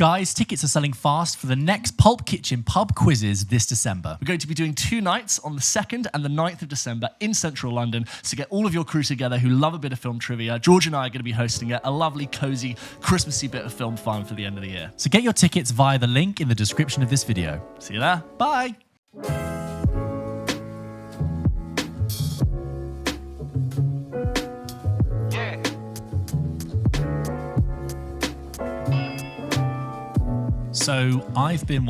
Guys, tickets are selling fast for the next Pulp Kitchen pub quizzes this December. We're going to be doing 2 nights on the 2nd and the 9th of December in central London. So get all of your crew together who love a bit of film trivia. George and I are going to be hosting it. A lovely, cozy, Christmassy bit of film fun for the end of the year. So get your tickets via the link in the description of this video. See you there. Bye. So I've been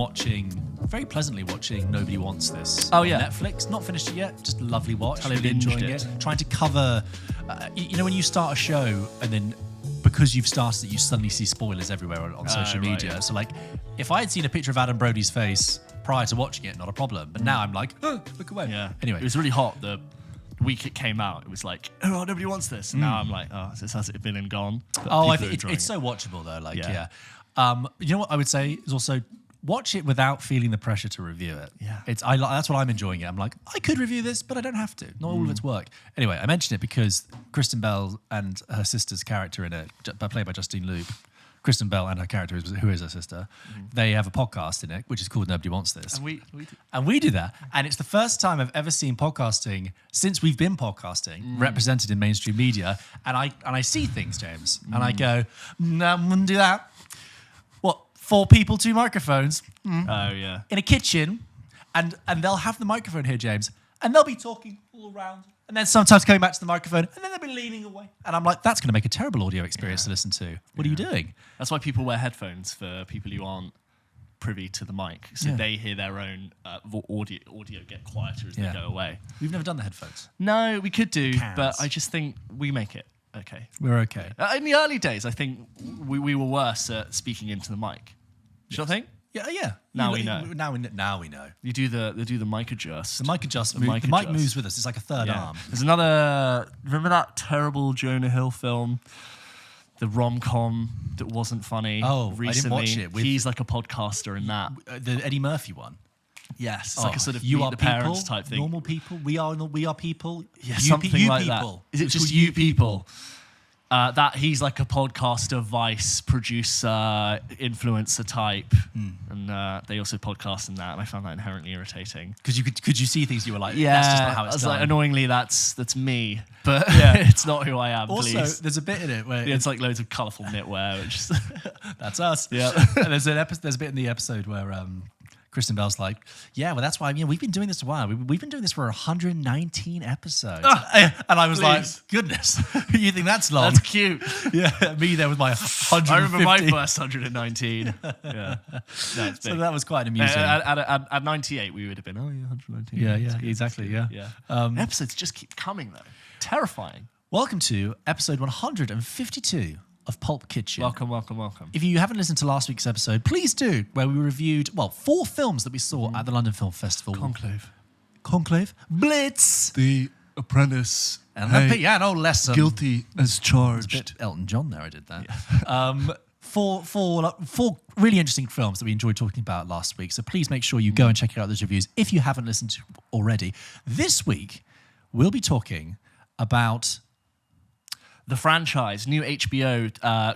very pleasantly watching Nobody Wants This on Netflix. Not finished it yet, just a lovely watch. Really enjoying it. Trying to cover, when you start a show and then because you've started it, you suddenly see spoilers everywhere on social media. Yeah. So like, if I had seen a picture of Adam Brody's face prior to watching it, not a problem. But now I'm like, oh, look away. Yeah. Anyway. It was really hot the week it came out. It was like, oh, nobody wants this. And now I'm like, oh, this has it been and gone. But I think it's so watchable though. Like, yeah. You know what I would say is also watch it without feeling the pressure to review it. Yeah, that's what I'm enjoying it. I'm like, I could review this, but I don't have to. Not all of it's work. Anyway, I mention it because Kristen Bell and her sister's character in it, played by Justine Loop. Kristen Bell and her character, who is her sister, they have a podcast in it, which is called Nobody Wants This. And we do that. And it's the first time I've ever seen podcasting, since we've been podcasting, represented in mainstream media. And I see things, James, and I go, no, I wouldn't do that. 4 people, 2 microphones. Oh, yeah. In a kitchen. And they'll have the microphone here, James. And they'll be talking all around. And then sometimes coming back to the microphone. And then they'll be leaning away. And I'm like, that's going to make a terrible audio experience to listen to. What are you doing? That's why people wear headphones for people who aren't privy to the mic. So they hear their own audio get quieter as they go away. We've never done the headphones. No, we could do. But I just think we make it okay. We're okay. In the early days, I think we were worse at speaking into the mic. Do you not think? Yeah. Now we know. Now we know. You do the mic adjust. The mic adjust. The mic moves with us. It's like a third arm. There's another. Remember that terrible Jonah Hill film, the rom-com that wasn't funny? Oh, recently. I didn't watch it. He's like a podcaster in that. The Eddie Murphy one. Yes, it's like a sort of you meet are the people, parents type thing. Normal people. We are people. Yeah, something like people. That. Is it just you people? That he's like a podcaster, Vice producer, influencer type, and they also podcast in that, and I found that inherently irritating. Because could you see things you were like, that's just not how it's done. Like, annoyingly, that's me, but it's not who I am. Also, please. There's a bit in it where it's like loads of colourful knitwear, which that's us. Yeah, and there's a bit in the episode where Kristen Bell's like, yeah, well, that's why we've been doing this a while. We've been doing this for 119 episodes. And I was like, goodness, you think that's long? That's cute. Yeah, me there with my 150. I remember my first 119. Yeah. So that was quite amusing. At 98, we would have been, 119. Yeah, exactly, yeah. Episodes just keep coming, though. Terrifying. Welcome to episode 152 of Pulp Kitchen. Welcome. If you haven't listened to last week's episode, please do, where we reviewed, 4 films that we saw at the London Film Festival. Conclave. Blitz. The Apprentice. And the piano lesson. Guilty as charged. It's a bit Elton John there, I did that. Yeah. Four really interesting films that we enjoyed talking about last week. So please make sure you go and check out those reviews if you haven't listened to already. This week, we'll be talking about The Franchise, new HBO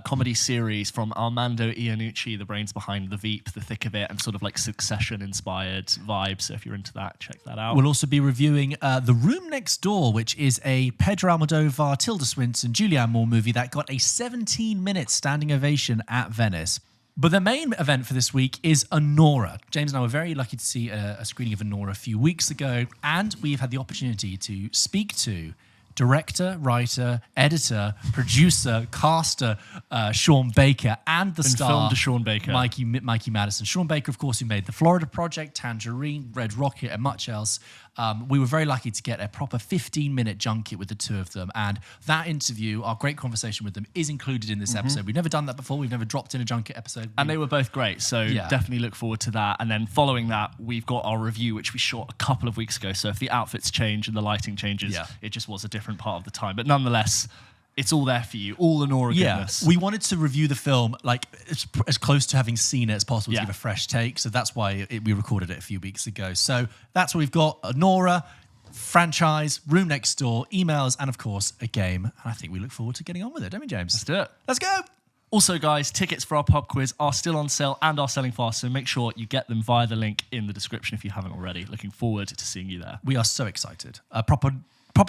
comedy series from Armando Iannucci, the brains behind The Veep, The Thick of It, and sort of like Succession-inspired vibes. So if you're into that, check that out. We'll also be reviewing The Room Next Door, which is a Pedro Almodóvar, Tilda Swinton, Julianne Moore movie that got a 17-minute standing ovation at Venice. But the main event for this week is Anora. James and I were very lucky to see a screening of Anora a few weeks ago, and we've had the opportunity to speak to director, writer, editor, producer, caster, Sean Baker, and the star, film to Sean Baker, Mikey Madison. Sean Baker, of course, who made The Florida Project, Tangerine, Red Rocket, and much else. We were very lucky to get a proper 15-minute junket with the two of them, and that interview, our great conversation with them, is included in this episode. We've never done that before. We've never dropped in a junket episode. And they were both great, so definitely look forward to that. And then following that, we've got our review, which we shot a couple of weeks ago. So if the outfits change and the lighting changes, it just was a different part of the time. But nonetheless, it's all there for you, all Anora goodness. We wanted to review the film like as close to having seen it as possible to give a fresh take. So that's why we recorded it a few weeks ago. So that's what we've got: Anora, Franchise, Room Next Door, emails, and of course a game. And I think we look forward to getting on with it, don't we, James? Let's do it. Let's go. Also, guys, tickets for our pub quiz are still on sale and are selling fast, so make sure you get them via the link in the description if you haven't already. Looking forward to seeing you there. We are so excited. Proper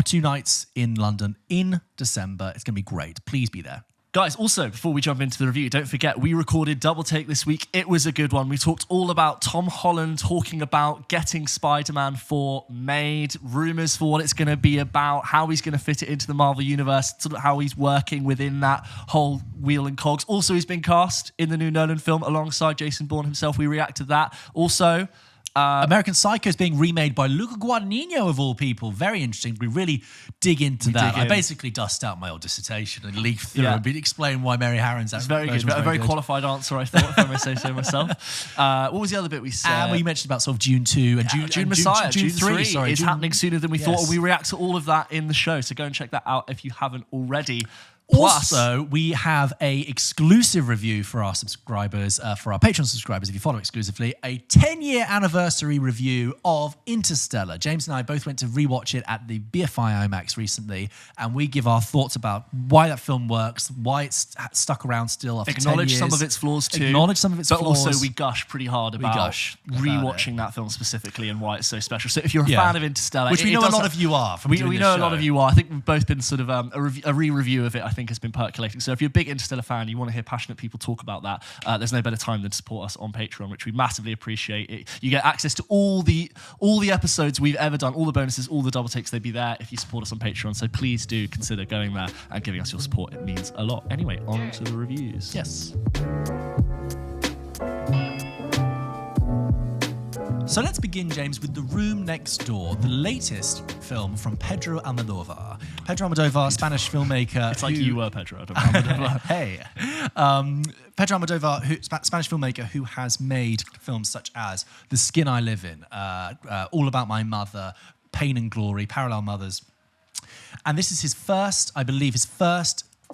2 nights in London in December. It's going to be great. Please be there. Guys, also, before we jump into the review, don't forget, we recorded Double Take this week. It was a good one. We talked all about Tom Holland talking about getting Spider-Man 4 made, rumours for what it's going to be about, how he's going to fit it into the Marvel Universe, sort of how he's working within that whole wheel and cogs. Also, he's been cast in the new Nolan film alongside Jason Bourne himself. We react to that. Also... American Psycho is being remade by Luca Guadagnino, of all people. Very interesting. We really dig into that. I basically dust out my old dissertation and leaf through and explain why Mary Harron's It's very good. A very qualified answer, I thought, if I may say so myself. What was the other bit we said? Well, you mentioned about sort of June 2 and June Messiah. June 3 is happening sooner than we thought. And we react to all of that in the show. So go and check that out if you haven't already. Plus, also, we have a exclusive review for our subscribers, for our Patreon subscribers, if you follow exclusively, a 10-year anniversary review of Interstellar. James and I both went to rewatch it at the BFI IMAX recently, and we give our thoughts about why that film works, why it's stuck around still after 10 years. Acknowledge some of its flaws too. But also we gush pretty hard about rewatching that film specifically and why it's so special. So if you're a fan of Interstellar... Which we know a lot of you are from doing We know a lot of you are. I think we've both been sort of a re-review of it, I think, has been percolating. So if you're a big Interstellar fan, you want to hear passionate people talk about that, there's no better time than to support us on Patreon, which we massively appreciate. You get access to all the episodes we've ever done, all the bonuses, all the double takes. They'd be there if you support us on Patreon. So please do consider going there and giving us your support. It means a lot. Anyway, on to the reviews. Yes. So let's begin, James, with The Room Next Door, the latest film from Pedro Almodóvar. Pedro Almodóvar, Spanish filmmaker. It's like you were Pedro Almodóvar. Hey. Pedro Almodóvar, Spanish filmmaker who has made films such as The Skin I Live In, All About My Mother, Pain and Glory, Parallel Mothers. And this is his first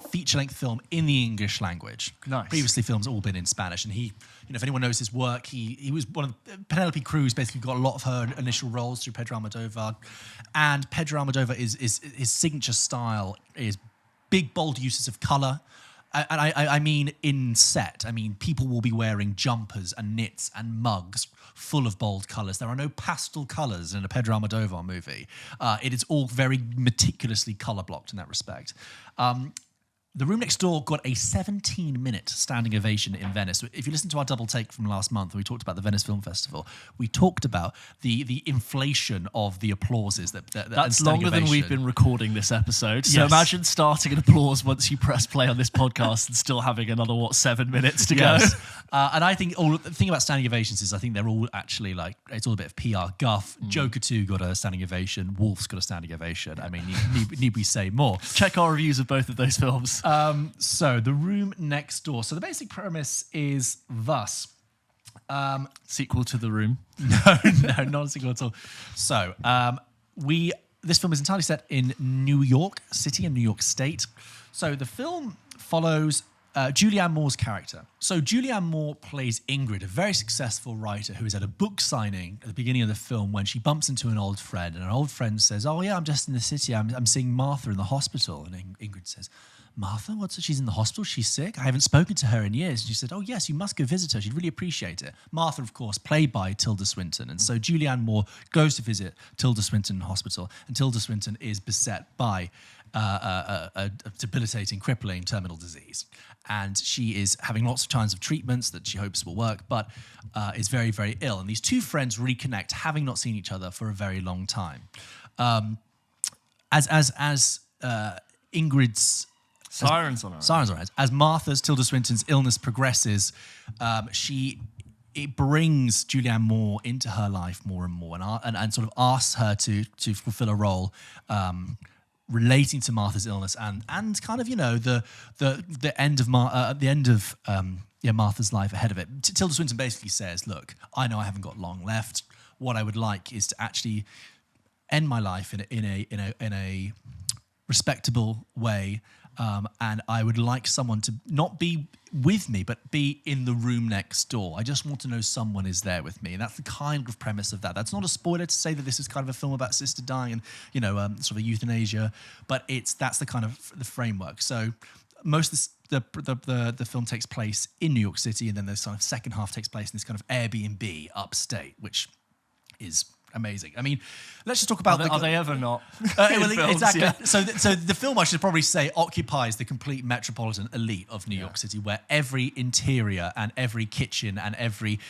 feature-length film in the English language. Nice. Previously, films all been in Spanish, and he, if anyone knows his work, he was one of Penelope Cruz. Basically, got a lot of her initial roles through Pedro Almodóvar, and Pedro Almodóvar is his signature style is big, bold uses of color. And I mean in set. I mean, people will be wearing jumpers and knits and mugs full of bold colours. There are no pastel colours in a Pedro Almodóvar movie. It is all very meticulously colour blocked in that respect. The Room Next Door got a 17-minute standing ovation in Venice. If you listen to our double take from last month, we talked about the Venice Film Festival. We talked about the inflation of the applauses. That's longer than we've been recording this episode. So imagine starting an applause once you press play on this podcast and still having another, 7 minutes to go. And I think the thing about standing ovations is I think they're all actually it's all a bit of PR guff. Joker 2 got a standing ovation. Wolf's got a standing ovation. I mean, need we say more? Check our reviews of both of those films. So The Room Next Door. So the basic premise is thus. Sequel to The Room? No, not a sequel at all. So this film is entirely set in New York City and New York State. So the film follows Julianne Moore's character. So Julianne Moore plays Ingrid, a very successful writer who is at a book signing at the beginning of the film when she bumps into an old friend, and an old friend says, "Oh yeah, I'm just in the city. I'm seeing Martha in the hospital." And Ingrid says, "Martha? She's in the hospital? She's sick? I haven't spoken to her in years." And she said, "Oh yes, you must go visit her. She'd really appreciate it." Martha, of course, played by Tilda Swinton. And so Julianne Moore goes to visit Tilda Swinton in hospital, and Tilda Swinton is beset by a debilitating, crippling terminal disease. And she is having lots of times of treatments that she hopes will work, but is very, very ill. And these two friends reconnect, having not seen each other for a very long time. As Ingrid's Sirens on her eyes. As Martha's, Tilda Swinton's illness progresses, it brings Julianne Moore into her life more and more, and sort of asks her to fulfill a role relating to Martha's illness and kind of the end of Martha's life ahead of it. Tilda Swinton basically says, "Look, I know I haven't got long left. What I would like is to actually end my life in a respectable way." And I would like someone to not be with me, but be in the room next door. I just want to know someone is there with me. And that's the kind of premise of that. That's not a spoiler to say that this is kind of a film about a sister dying and, sort of euthanasia, but that's the kind of the framework. So most of the film takes place in New York City, and then the sort of second half takes place in this kind of Airbnb upstate, which is amazing. I mean, let's just talk about are they ever not? Films, exactly. Yeah. So the film, I should probably say, occupies the complete metropolitan elite of New York City, where every interior and every kitchen and every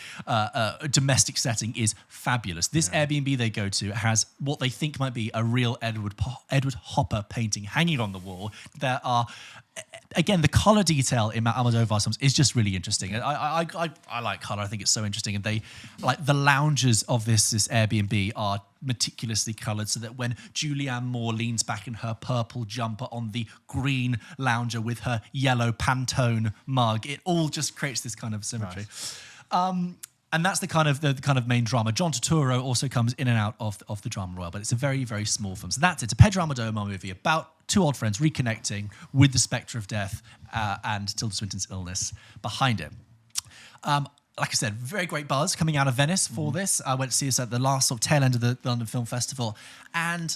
domestic setting is fabulous. This Airbnb they go to has what they think might be a real Edward Hopper painting hanging on the wall. There are, again, the color detail in Almodóvar's films is just really interesting. I like color. I think it's so interesting. And they, like, the lounges of this Airbnb are meticulously colored so that when Julianne Moore leans back in her purple jumper on the green lounger with her yellow Pantone mug, it all just creates this kind of symmetry. Nice. And that's the kind of main drama. John Turturro also comes in and out of the drama royal, but it's a very, very small film. So that's it. It's a Pedro Almodóvar movie about two old friends reconnecting with the spectre of death and Tilda Swinton's illness behind it. Like I said, very great buzz coming out of Venice for this. I went to see this at the last sort of tail end of the London Film Festival, and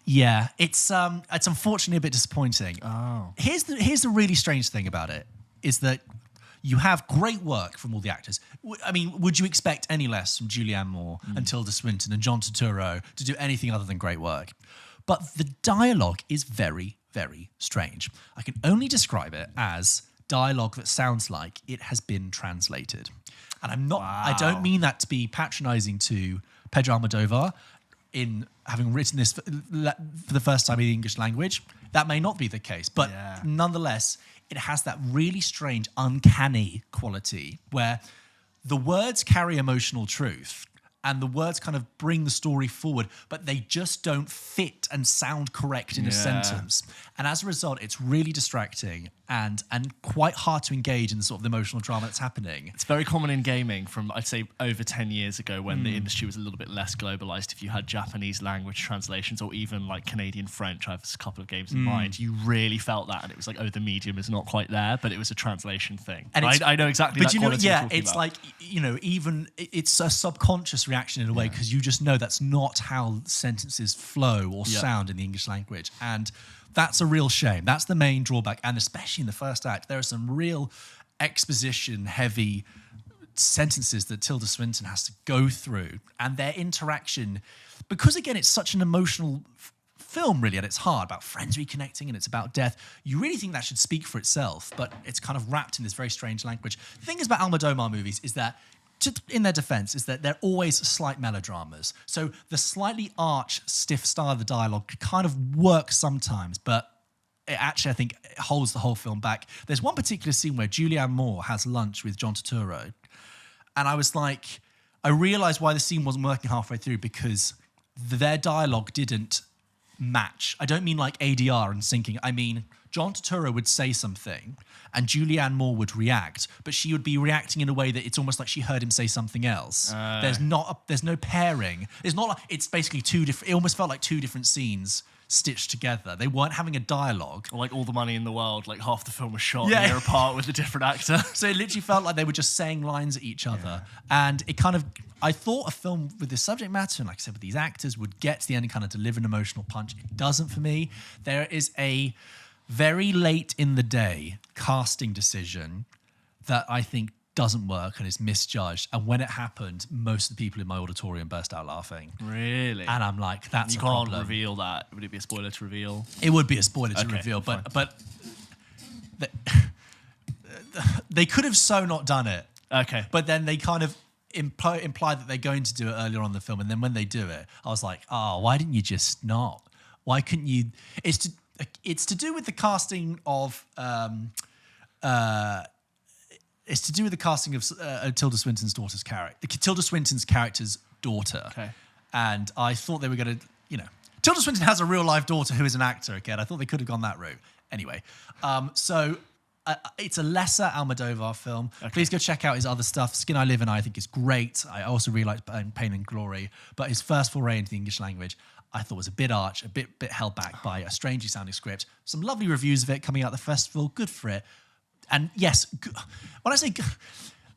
yeah, it's unfortunately a bit disappointing. Oh, here's the really strange thing about it is that you have great work from all the actors. I mean, would you expect any less from Julianne Moore and Tilda Swinton and John Turturro to do anything other than great work? But the dialogue is very, very strange. I can only describe it as dialogue that sounds like it has been translated. And I'm not, I don't mean that to be patronizing to Pedro Almodóvar in having written this for the first time in the English language. That may not be the case, but nonetheless, it has that really strange, uncanny quality where the words carry emotional truth and the words kind of bring the story forward, but they just don't fit and sound correct in a sentence. And as a result, it's really distracting and quite hard to engage in the sort of emotional drama that's happening. It's very common in gaming from, I'd say, over 10 years ago when the industry was a little bit less globalized. If you had Japanese language translations or even like Canadian French, I have a couple of games in mind, you really felt that. And it was like, oh, the medium is not quite there, but it was a translation thing. And I know exactly that quality you're talking it's about. like, you know, even it's a subconscious reaction in a way because you just know that's not how sentences flow or sound in the English language. And that's a real shame. That's the main drawback. And especially in the first act, there are some real exposition-heavy sentences that Tilda Swinton has to go through. And their interaction, because, again, it's such an emotional film, really, at its heart, about friends reconnecting and it's about death, you really think that should speak for itself. But it's kind of wrapped in this very strange language. The thing is about Almodóvar movies is that, in their defense, is that they're always slight melodramas. So the slightly arch, stiff style of the dialogue kind of works sometimes, but it actually, I think, it holds the whole film back. There's one particular scene where Julianne Moore has lunch with John Turturro, and I was like, I realised why the scene wasn't working halfway through because their dialogue didn't match. I don't mean like ADR and syncing. I mean, John Turturro would say something and Julianne Moore would react, but she would be reacting in a way that it's almost like she heard him say something else. There's no pairing. It's basically two different. It almost felt like two different scenes stitched together. They weren't having a dialogue. Like All the Money in the World, like half the film was shot a year apart with a different actor. So it literally felt like they were just saying lines at each other. And it kind of, I thought a film with this subject matter, and like I said, with these actors, would get to the end and kind of deliver an emotional punch. It doesn't for me. There is a very late in the day casting decision that I think doesn't work and is misjudged. And when it happened, most of the people in my auditorium burst out laughing. Really? And I'm like, that's you a can't problem. reveal that. Would it be a spoiler to reveal? It would be a spoiler to reveal, but they could have so not done it. Okay. But then they kind of imply that they're going to do it earlier on in the film, and then when they do it, I was like, oh, why didn't you just not? Why couldn't you? It's to do with the casting of. It's to do with the casting of Tilda Swinton's daughter's character. Tilda Swinton's character's daughter. Okay. And I thought they were going to, Tilda Swinton has a real life daughter who is an actor again. I thought they could have gone that route. Anyway, so it's a lesser Almodóvar film. Okay. Please go check out his other stuff. Skin I Live In I think is great. I also really like Pain and Glory. But his first foray into the English language, I thought was a bit arch, a bit held back by a strangely sounding script. Some lovely reviews of it coming out the festival. Good for it. And yes, when I say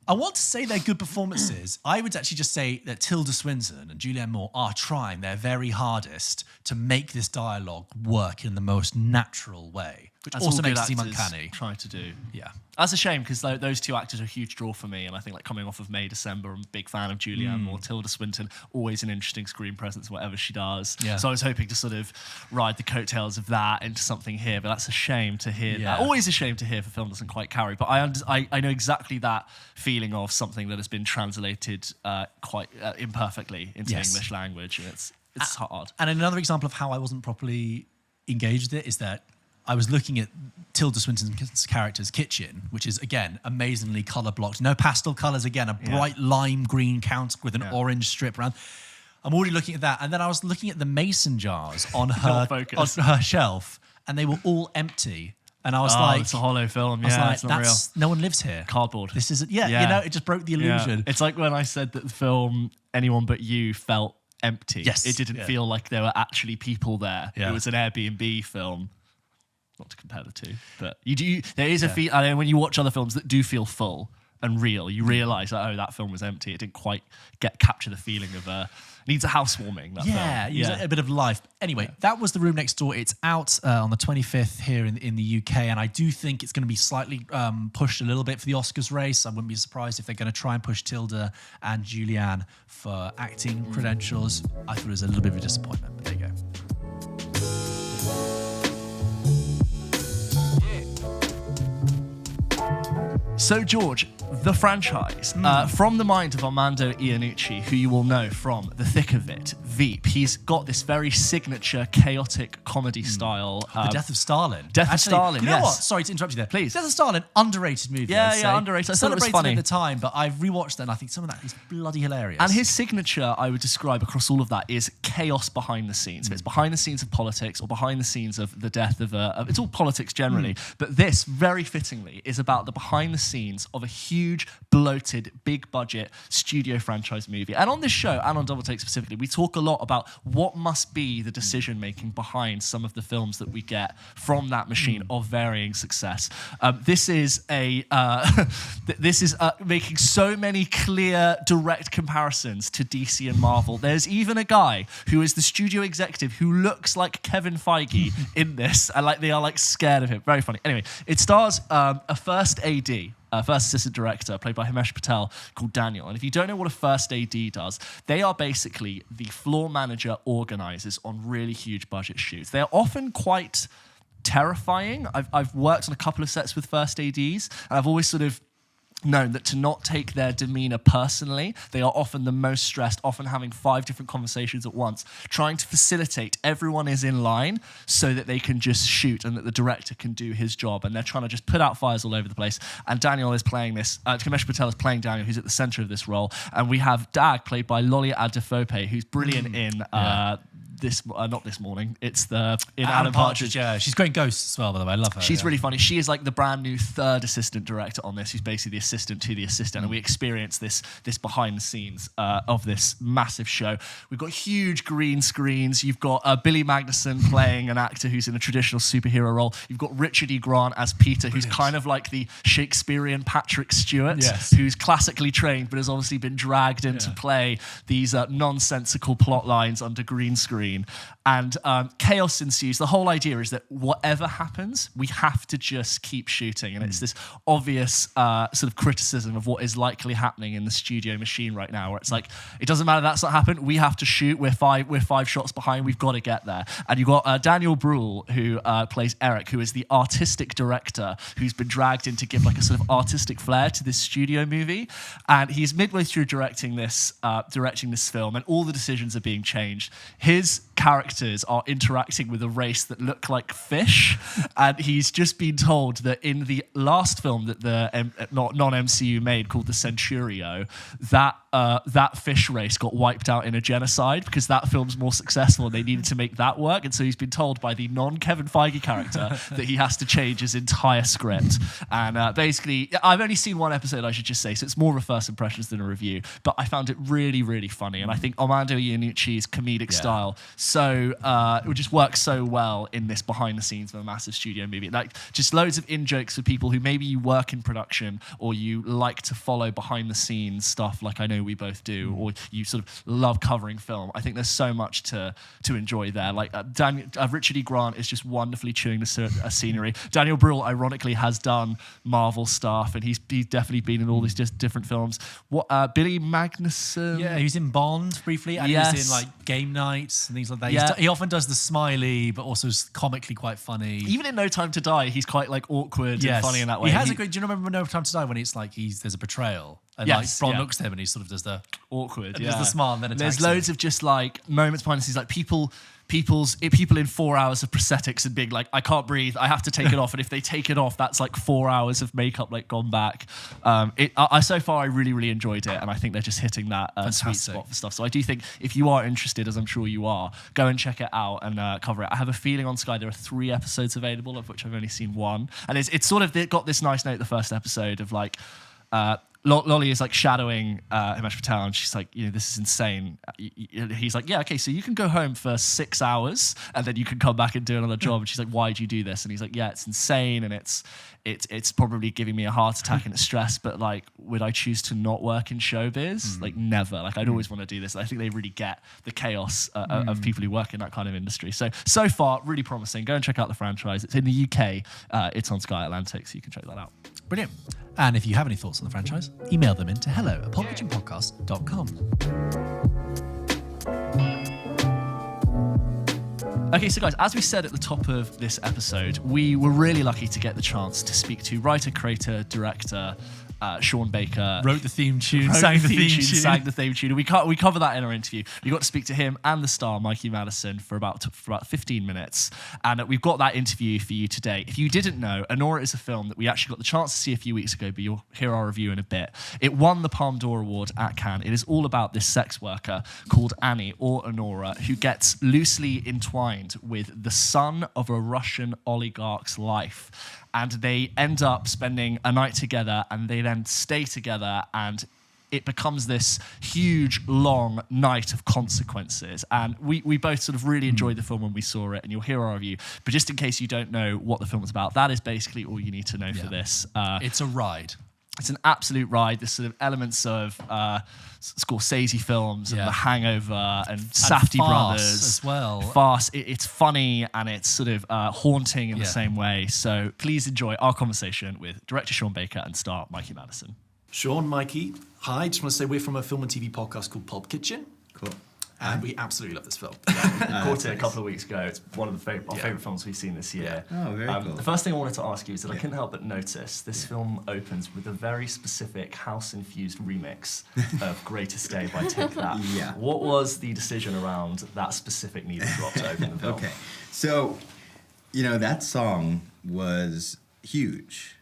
I want to say they're good performances, I would actually just say that Tilda Swinton and Julianne Moore are trying their very hardest to make this dialogue work in the most natural way. which That's also all good makes it seem actors uncanny. Try to do. Yeah. That's a shame because those two actors are a huge draw for me, and I think like coming off of May December, I'm a big fan of Julianne Moore. Tilda Swinton, always an interesting screen presence, whatever she does. Yeah. So I was hoping to sort of ride the coattails of that into something here, but that's a shame to hear. That. Always a shame to hear if a film doesn't quite carry. But I know exactly that feeling of something that has been translated quite imperfectly into the English language, and it's hard. And another example of how I wasn't properly engaged with it is that I was looking at Tilda Swinton's character's kitchen, which is, again, amazingly colour blocked. No pastel colours, again, a bright lime green counter with an orange strip around. I'm already looking at that. And then I was looking at the mason jars on her shelf, and they were all empty. And I was like... it's a hollow film. It's not real. No one lives here. Cardboard. This is... Yeah, it just broke the illusion. It's like when I said that the film Anyone But You felt empty. Yes. It didn't feel like there were actually people there. Yeah. It was an Airbnb film. Not to compare the two, but there is a feel. I mean, when you watch other films that do feel full and real, you realise that that film was empty. It didn't quite capture the feeling of needs a housewarming. That film. A bit of life. Anyway, that was The Room Next Door. It's out on the 25th here in the UK, and I do think it's going to be slightly pushed a little bit for the Oscars race. I wouldn't be surprised if they're going to try and push Tilda and Julianne for acting credentials. I thought it was a little bit of a disappointment, but there you go. So, George, the franchise, from the mind of Armando Iannucci, who you will know from The Thick of It, Veep, he's got this very signature, chaotic comedy style. The Death of Stalin. Stalin, You know what? Sorry to interrupt you there. Please. Death of Stalin, underrated movie. Yeah, underrated. I thought it was funny at the time, but I've rewatched it and I think some of that is bloody hilarious. And his signature, I would describe across all of that, is chaos behind the scenes. If it's behind the scenes of politics or behind the scenes of the death of it's all politics generally. But this, very fittingly, is about the behind the scenes of a huge, bloated, big budget studio franchise movie. And on this show, and on Double Take specifically, we talk a lot about what must be the decision making behind some of the films that we get from that machine of varying success. This is making so many clear, direct comparisons to DC and Marvel. There's even a guy who is the studio executive who looks like Kevin Feige in this, and like they are like scared of him. Very funny. Anyway, it stars a first AD. First assistant director, played by Himesh Patel, called Daniel. And if you don't know what a first AD does, they are basically the floor manager organizers on really huge budget shoots. They're often quite terrifying. I've worked on a couple of sets with first ADs, and I've always sort of known that to not take their demeanor personally, they are often the most stressed, often having 5 different conversations at once, trying to facilitate everyone is in line so that they can just shoot and that the director can do his job. And they're trying to just put out fires all over the place. And Daniel is playing this, Himesh Patel is playing Daniel, who's at the center of this role. And we have Dag, played by Lolia Adefope, who's brilliant in... not this morning. It's in Alan Partridge. Yeah, she's great in Ghosts as well, by the way. I love her. She's really funny. She is like the brand new 3rd assistant director on this, who's basically the assistant to the assistant, and we experience this behind the scenes of this massive show. We've got huge green screens. You've got Billy Madison playing an actor who's in a traditional superhero role. You've got Richard E. Grant as Peter, who's kind of like the Shakespearean Patrick Stewart, who's classically trained but has obviously been dragged in to play these nonsensical plot lines under green screen. And chaos ensues. The whole idea is that whatever happens, we have to just keep shooting. And it's this obvious sort of criticism of what is likely happening in the studio machine right now, where it's like, it doesn't matter that's not happened. We have to shoot. We're five shots behind. We've got to get there. And you've got Daniel Bruhl, who plays Eric, who is the artistic director who's been dragged in to give like a sort of artistic flair to this studio movie. And he's midway through directing this film, and all the decisions are being changed. His characters are interacting with a race that look like fish, and he's just been told that in the last film that the non-MCU made, called The Centurio, that fish race got wiped out in a genocide because that film's more successful and they needed to make that work. And so he's been told by the non-Kevin Feige character that he has to change his entire script. And basically, I've only seen one episode, I should just say, so it's more of a first impressions than a review, but I found it really, really funny. And I think Armando Iannucci's comedic style it would just work so well in this behind the scenes of a massive studio movie. Like just loads of in jokes for people who maybe you work in production or you like to follow behind the scenes stuff, like I know we both do, or you sort of love covering film. I think there's so much to enjoy there. Like Richard E. Grant is just wonderfully chewing the scenery. Daniel Bruhl, ironically, has done Marvel stuff, and he's definitely been in all these just different films. Billy Magnussen? Yeah, he was in Bond briefly, and he was in like Game Nights and things like that. Yeah. He often does the smiley, but also comically quite funny. Even in No Time to Die, he's quite like awkward and funny in that way. He has a great. Do you remember No Time to Die when it's like there's a betrayal and like Bron looks to him and he sort of does the awkward, does the smile and then attacks There's loads of just like moments behind the scenes, like people in 4 hours of prosthetics and being like, I can't breathe, I have to take it off, and if they take it off, that's like 4 hours of makeup like gone back. So far I really, really enjoyed it, and I think they're just hitting that sweet spot for stuff. So I do think if you are interested, as I'm sure you are, go and check it out and cover it. I have a feeling on Sky there are 3 episodes available, of which I've only seen 1, and it's sort of got this nice note, the first episode, of like Lolly is like shadowing Himesh Patel, and she's like, this is insane. He's like, yeah, okay, so you can go home for 6 hours and then you can come back and do another job. And she's like, why do you do this? And he's like, yeah, it's insane, and it's probably giving me a heart attack and it's stress, but like, would I choose to not work in showbiz? Like never. Like I'd always want to do this. I think they really get the chaos of people who work in that kind of industry. So far, really promising. Go and check out the franchise. It's in the UK. It's on Sky Atlantic, so you can check that out. Brilliant. And if you have any thoughts on the franchise, email them in to hello@pulpkitchenpodcast.com. Okay, so guys, as we said at the top of this episode, we were really lucky to get the chance to speak to writer, creator, director, Sean Baker. Wrote the theme tune, sang the theme tune. We cover that in our interview. We got to speak to him and the star, Mikey Madison, for about 15 minutes. And we've got that interview for you today. If you didn't know, Anora is a film that we actually got the chance to see a few weeks ago, but you'll hear our review in a bit. It won the Palme d'Or Award at Cannes. It is all about this sex worker called Annie, or Anora, who gets loosely entwined with the son of a Russian oligarch's life. And they end up spending a night together, and they then stay together, and it becomes this huge, long night of consequences. And we both sort of really enjoyed the film when we saw it, and you'll hear our review. But just in case you don't know what the film was about, that is basically all you need to know for this. It's a ride. It's an absolute ride. There's sort of elements of Scorsese films and The Hangover and Safdie Brothers as well. Farce. It's funny and it's sort of haunting in the same way. So please enjoy our conversation with director Sean Baker and star Mikey Madison. Sean, Mikey, hi. Just want to say we're from a film and TV podcast called Pulp Kitchen. Cool. And we absolutely love this film. Caught it a couple of weeks ago. It's one of our favourite films we've seen this year. Oh, very cool. The first thing I wanted to ask you is that I couldn't help but notice this film opens with a very specific house-infused remix of Greatest Day by Take That. Yeah. What was the decision around that specific needle drop to open the film? Okay, so, that song was huge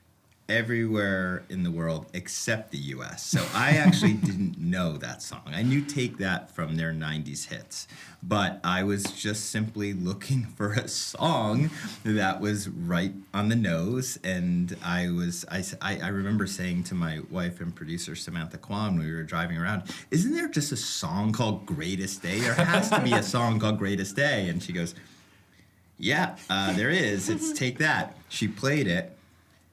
everywhere in the world except the US. So I actually didn't know that song. I knew Take That from their 90s hits, but I was just simply looking for a song that was right on the nose. And I remember saying to my wife and producer Samantha Kwan when we were driving around, isn't there just a song called Greatest Day? There has to be a song called Greatest Day. And she goes, yeah, there is. It's Take That. She played it.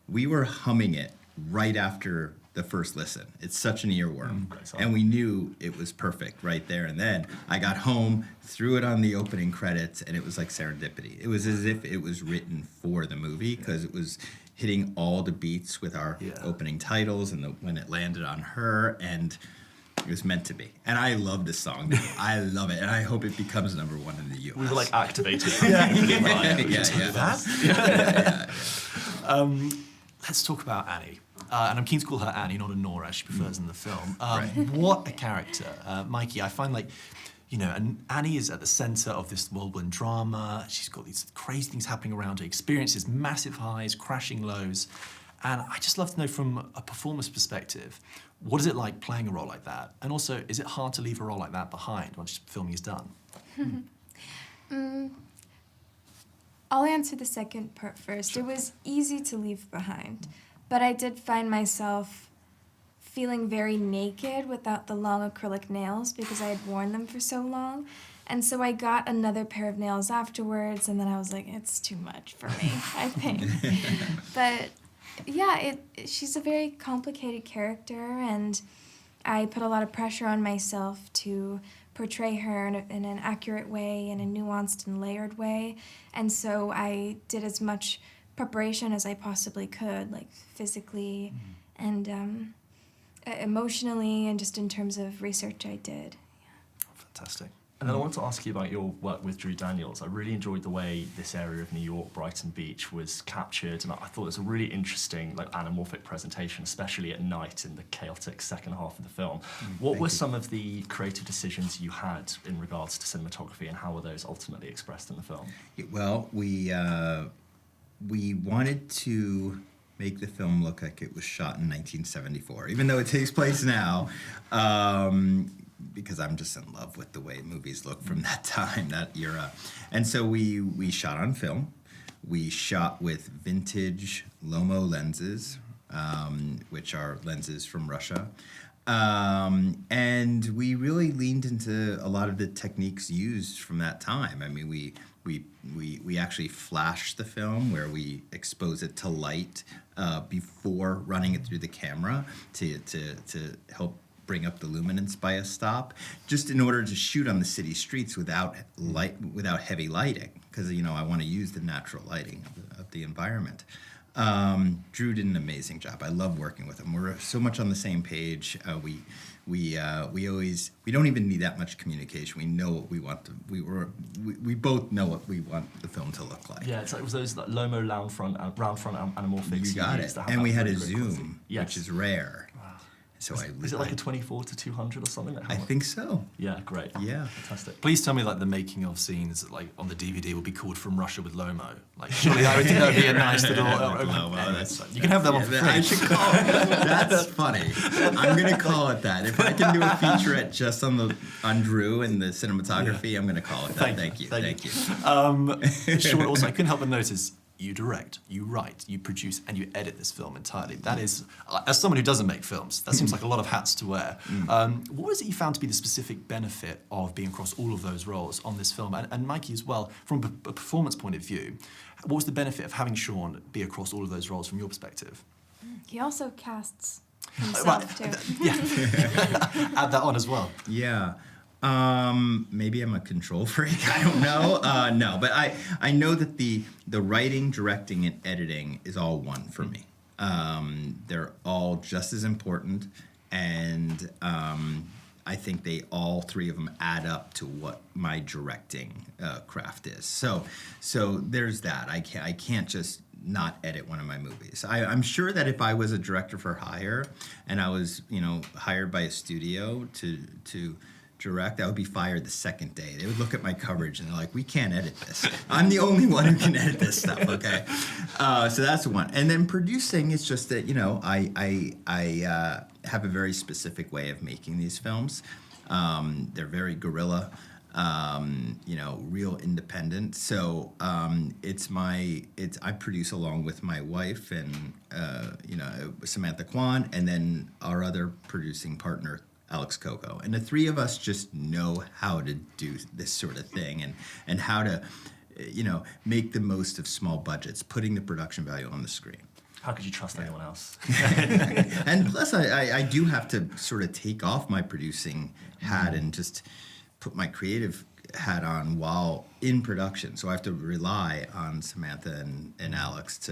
We were humming it right after the first listen. It's such an earworm. And we knew it was perfect right there and then. I got home, threw it on the opening credits, and it was like serendipity. It was as if it was written for the movie because it was hitting all the beats with our opening titles and when it landed on her, and it was meant to be. And I love this song. I love it. And I hope it becomes number 1 in the US. We were like activated. Let's talk about Annie. And I'm keen to call her Annie, not Anora, as she prefers in the film. Right. What a character. Mikey, I find and Annie is at the centre of this whirlwind drama. She's got these crazy things happening around her, experiences massive highs, crashing lows. And I just love to know from a performer's perspective, what is it like playing a role like that? And also, is it hard to leave a role like that behind once filming is done? I'll answer the second part first. Sure. It was easy to leave behind, but I did find myself feeling very naked without the long acrylic nails because I had worn them for so long. And so I got another pair of nails afterwards, and then I was like, it's too much for me, I think. But yeah, she's a very complicated character, and I put a lot of pressure on myself to portray her in an accurate way, in a nuanced and layered way. And so I did as much preparation as I possibly could, like physically and emotionally, and just in terms of research I did. Yeah. Fantastic. And then I wanted to ask you about your work with Drew Daniels. I really enjoyed the way this area of New York, Brighton Beach, was captured, and I thought it was a really interesting, like, anamorphic presentation, especially at night in the chaotic second half of the film. What were some of the creative decisions you had in regards to cinematography, and how were those ultimately expressed in the film? Well, we wanted to make the film look like it was shot in 1974, even though it takes place now. Because I'm just in love with the way movies look from that time, that era. And so we shot on film. We shot with vintage Lomo lenses, which are lenses from Russia. And we really leaned into a lot of the techniques used from that time. I mean, we actually flash the film, where we expose it to light before running it through the camera to help bring up the luminance by a stop, just in order to shoot on the city streets without heavy lighting, because I want to use the natural lighting of the environment. Drew did an amazing job. I love working with him. We're so much on the same page. We don't even need that much communication. We know what we want. We both know what we want the film to look like. Yeah, it was those like, Lomo round front anamorphics. You got it. And we had a zoom, which is rare. So is it like a 24 to 200 or something? Like I think so. Yeah, great. Yeah. Fantastic. Please tell me, like, the making of scenes, like, on the DVD will be called From Russia with Lomo. Like, surely I would think that would be a nice little... you can have that one for free. I should call it. That's funny. I'm going to call it that. If I can do a featurette just on Drew and the cinematography, I'm going to call it that. Thank you. Sean, also, I couldn't help but notice, you direct, you write, you produce, and you edit this film entirely. That is, as someone who doesn't make films, that seems like a lot of hats to wear. What was it you found to be the specific benefit of being across all of those roles on this film? And Mikey as well, from a performance point of view, what was the benefit of having Sean be across all of those roles from your perspective? He also casts himself, too. Add that on as well. Yeah. Maybe I'm a control freak. I don't know. No, but I know that the writing, directing, and editing is all one for me. They're all just as important, and I think all three of them add up to what my directing craft is. So there's that. I can't just not edit one of my movies. I'm sure that if I was a director for hire and I was hired by a studio to direct, I would be fired the second day. They would look at my coverage and they're like, we can't edit this. I'm the only one who can edit this stuff, okay? So that's one. And then producing is just that, I have a very specific way of making these films. They're very guerrilla, real independent. So I produce along with my wife and, Samantha Kwan, and then our other producing partner, Alex Coco. And the three of us just know how to do this sort of thing and how to, make the most of small budgets, putting the production value on the screen. How could you trust anyone else? And plus, I do have to sort of take off my producing hat and just put my creative hat on while in production. So I have to rely on Samantha and Alex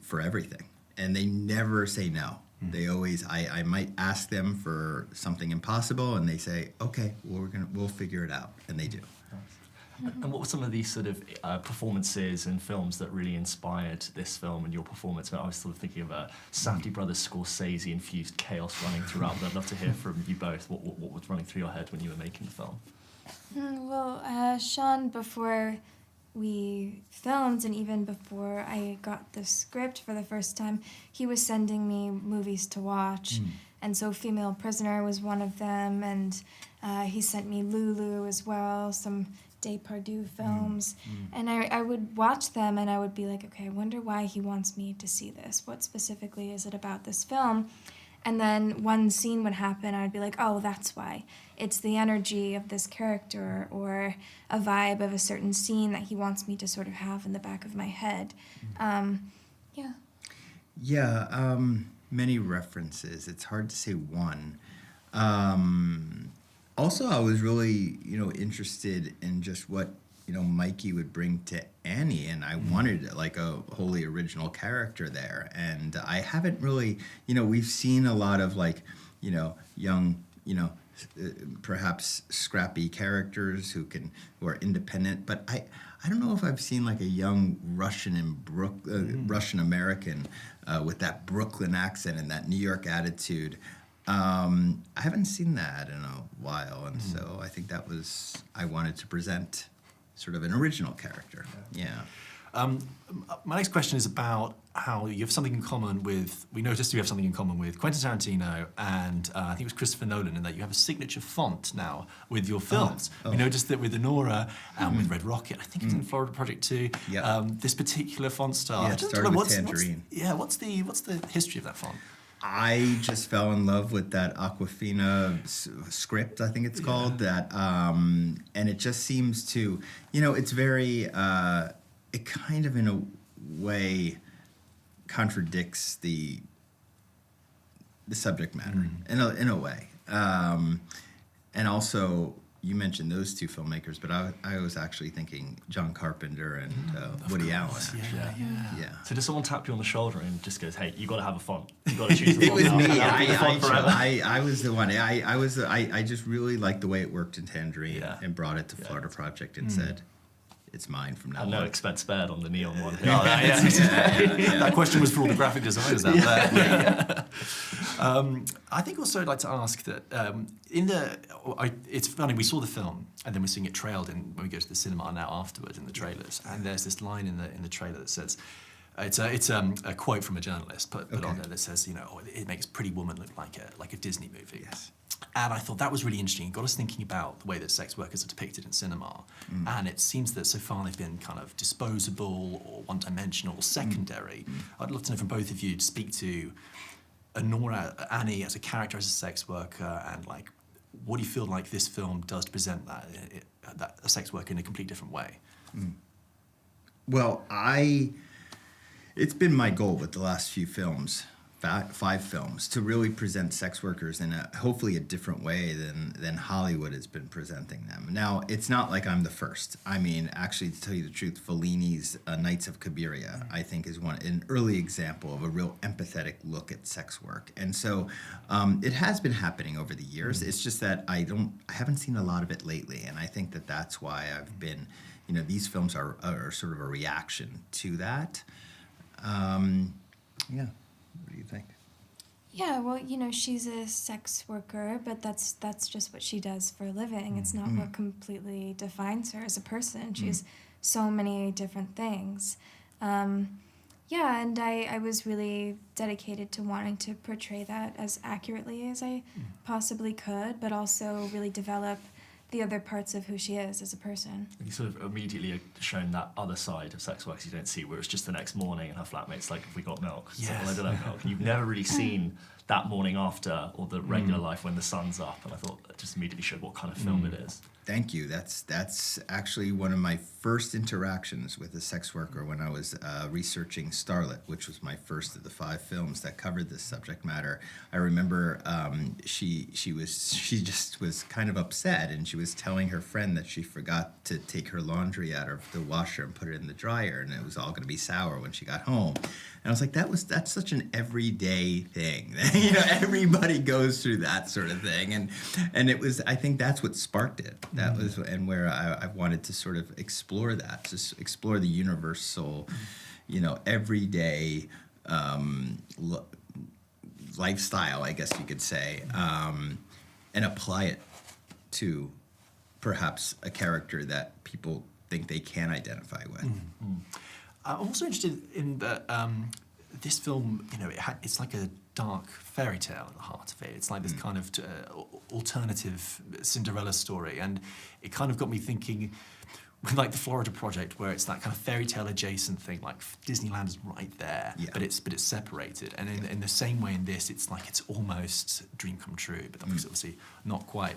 for everything. And they never say no. They always, I might ask them for something impossible, and they say, "Okay, well, we'll figure it out," and they do. And what were some of these sort of performances and films that really inspired this film and your performance? I was sort of thinking of a Safdie Brothers Scorsese-infused chaos running throughout. But I'd love to hear from you both. What was running through your head when you were making the film? Well, Sean, before we filmed and even before I got the script for the first time, he was sending me movies to watch. And so Female Prisoner was one of them, and he sent me Lulu as well, some Depardieu films. And I would watch them and I would be like, okay, I wonder why he wants me to see this. What specifically is it about this film? And then one scene would happen, I'd be like, oh, that's why. It's the energy of this character or a vibe of a certain scene that he wants me to sort of have in the back of my head. Yeah. Yeah, many references. It's hard to say one. Also, I was really, interested in just what, Mikey would bring to Annie, and I wanted like a wholly original character there. And I haven't really, we've seen a lot of like, young, perhaps scrappy characters who are independent, but I don't know if I've seen like a young Russian and Russian American with that Brooklyn accent and that New York attitude. I haven't seen that in a while, and so I think I wanted to present sort of an original character. Yeah. My next question is about how you have something in common with, we noticed you have something in common with Quentin Tarantino and I think it was Christopher Nolan, in that you have a signature font now with your films. We noticed that with Anora and with Red Rocket, I think it's in Florida Project too, this particular font style. Yeah, it started with Tangerine. What's the history of that font? I just fell in love with that Aquafina script, I think it's called, that, and it just seems to, it's very, it kind of in a way contradicts the subject matter in a way. And also, you mentioned those two filmmakers, but I was actually thinking John Carpenter and Woody Allen. Yeah. So does someone tap you on the shoulder and just goes, "Hey, you got to have a font. You got to choose the It font." was me. I I was the one. I just really liked the way it worked in Tangerine and brought it to Florida Project and said, "It's mine from now on." no expense spared on the neon one. That question was for all the graphic designers out there. I think also I'd like to ask that it's funny, we saw the film and then we're seeing it trailed when we go to the cinema now afterwards in the trailers, and there's this line in the trailer that says, it's a quote from a journalist put on there that says, it makes Pretty Woman look like a Disney movie. Yes. And I thought that was really interesting. It got us thinking about the way that sex workers are depicted in cinema. And it seems that so far they've been kind of disposable or one-dimensional or secondary. I'd love to know from both of you to speak to Anora, Annie as a character, as a sex worker, and like, what do you feel like this film does to present that a sex worker in a completely different way? Well, it's been my goal with the last few films, 5 films, to really present sex workers in hopefully a different way than Hollywood has been presenting them. Now, it's not like I'm the first. I mean, actually, to tell you the truth, Fellini's Nights of Cabiria, I think, is an early example of a real empathetic look at sex work. And so it has been happening over the years. It's just that I haven't seen a lot of it lately, and I think that that's why I've been, these films are sort of a reaction to that. Yeah. What do you think? Yeah, well, she's a sex worker, but that's just what she does for a living. It's not what completely defines her as a person. She's so many different things. And I was really dedicated to wanting to portray that as accurately as I possibly could, but also really develop the other parts of who she is as a person. You sort of immediately are shown that other side of sex workers you don't see, where it's just the next morning and her flatmate's like, "Have we got milk?" Yes. So, "Well, I don't have milk." And you've never really seen that morning after or the regular life when the sun's up, and I thought that just immediately showed what kind of film it is. Thank you. That's actually one of my first interactions with a sex worker when I was researching Starlet, which was my first of the 5 films that covered this subject matter. I remember she just was kind of upset, and she was telling her friend that she forgot to take her laundry out of the washer and put it in the dryer, and it was all going to be sour when she got home. And I was like, that's such an everyday thing. Everybody goes through that sort of thing, and it was. I think that's what sparked it. That was, and where I wanted to sort of explore that, to explore the universal, everyday lifestyle, I guess you could say, and apply it to perhaps a character that people think they can identify with. I'm also interested in that this film, it's like a dark fairy tale at the heart of it. It's like this kind of alternative Cinderella story, and it kind of got me thinking, with like the Florida project, where it's that kind of fairy tale adjacent thing, like Disneyland is right there, but it's separated. And in the same way in this, it's like it's almost dream come true, but obviously not quite.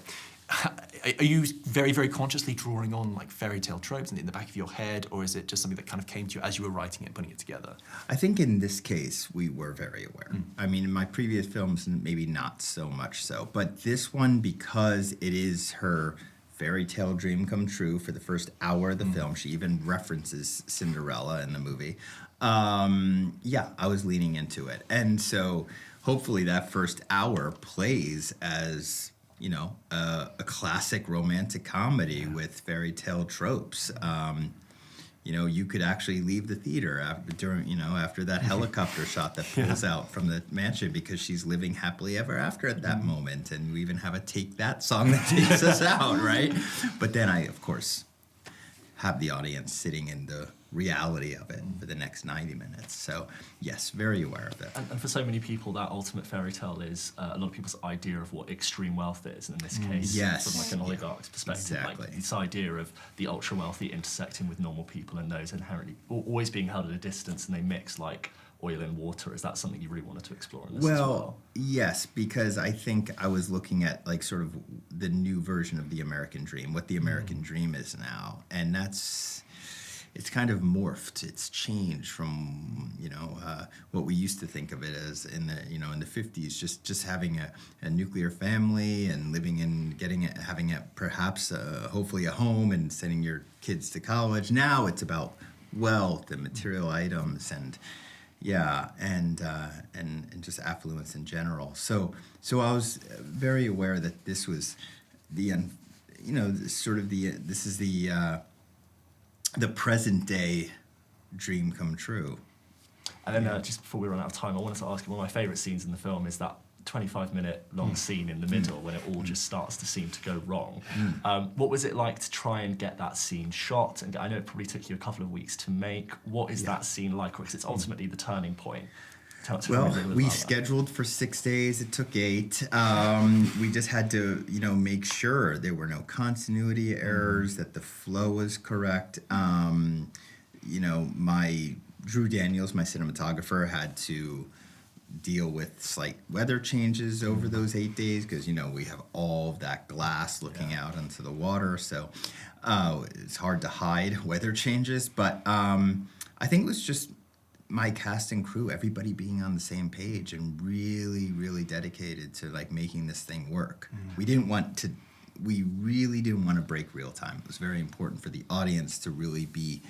Are you very, very consciously drawing on like fairy tale tropes in the back of your head, or is it just something that kind of came to you as you were writing it and putting it together? I think in this case, we were very aware. I mean, in my previous films, maybe not so much so, but this one, because it is her fairy tale dream come true for the first hour of the film. She even references Cinderella in the movie. I was leaning into it. And so hopefully that first hour plays as, you know, a classic romantic comedy with fairy tale tropes. You know, you could actually leave the theater after that helicopter shot that pulls out from the mansion, because she's living happily ever after at that moment. And we even have a Take That song that takes us out, right? But then I, of course, have the audience sitting in the reality of it for the next 90 minutes. So, yes, very aware of it. And for so many people, that ultimate fairy tale is a lot of people's idea of what extreme wealth is. And in this case, from like an oligarch's perspective, like this idea of the ultra wealthy intersecting with normal people and those inherently always being held at a distance, and they mix like oil and water. Is that something you really wanted to explore in this as well? Yes, because I think I was looking at like sort of the new version of the American dream, what the American dream is now. And it's kind of morphed. It's changed from, what we used to think of it as in the 50s, just having a nuclear family and having perhaps hopefully a home and sending your kids to college. Now it's about wealth and material items and just affluence in general. So I was very aware that this was the present day dream come true. And then just before we run out of time, I wanted to ask you, one of my favourite scenes in the film is that 25-minute long scene in the middle when it all just starts to seem to go wrong. What was it like to try and get that scene shot? And I know it probably took you a couple of weeks to make. What is that scene like? Because it's ultimately the turning point. We scheduled for 6 days. It took 8. We just had to, make sure there were no continuity errors, that the flow was correct. Drew Daniels, my cinematographer, had to deal with slight weather changes over those 8 days because, we have all of that glass looking out into the water. So it's hard to hide weather changes. But I think it was just my cast and crew, everybody being on the same page and really, really dedicated to like making this thing work. We really didn't want to break real time. It was very important for the audience to really be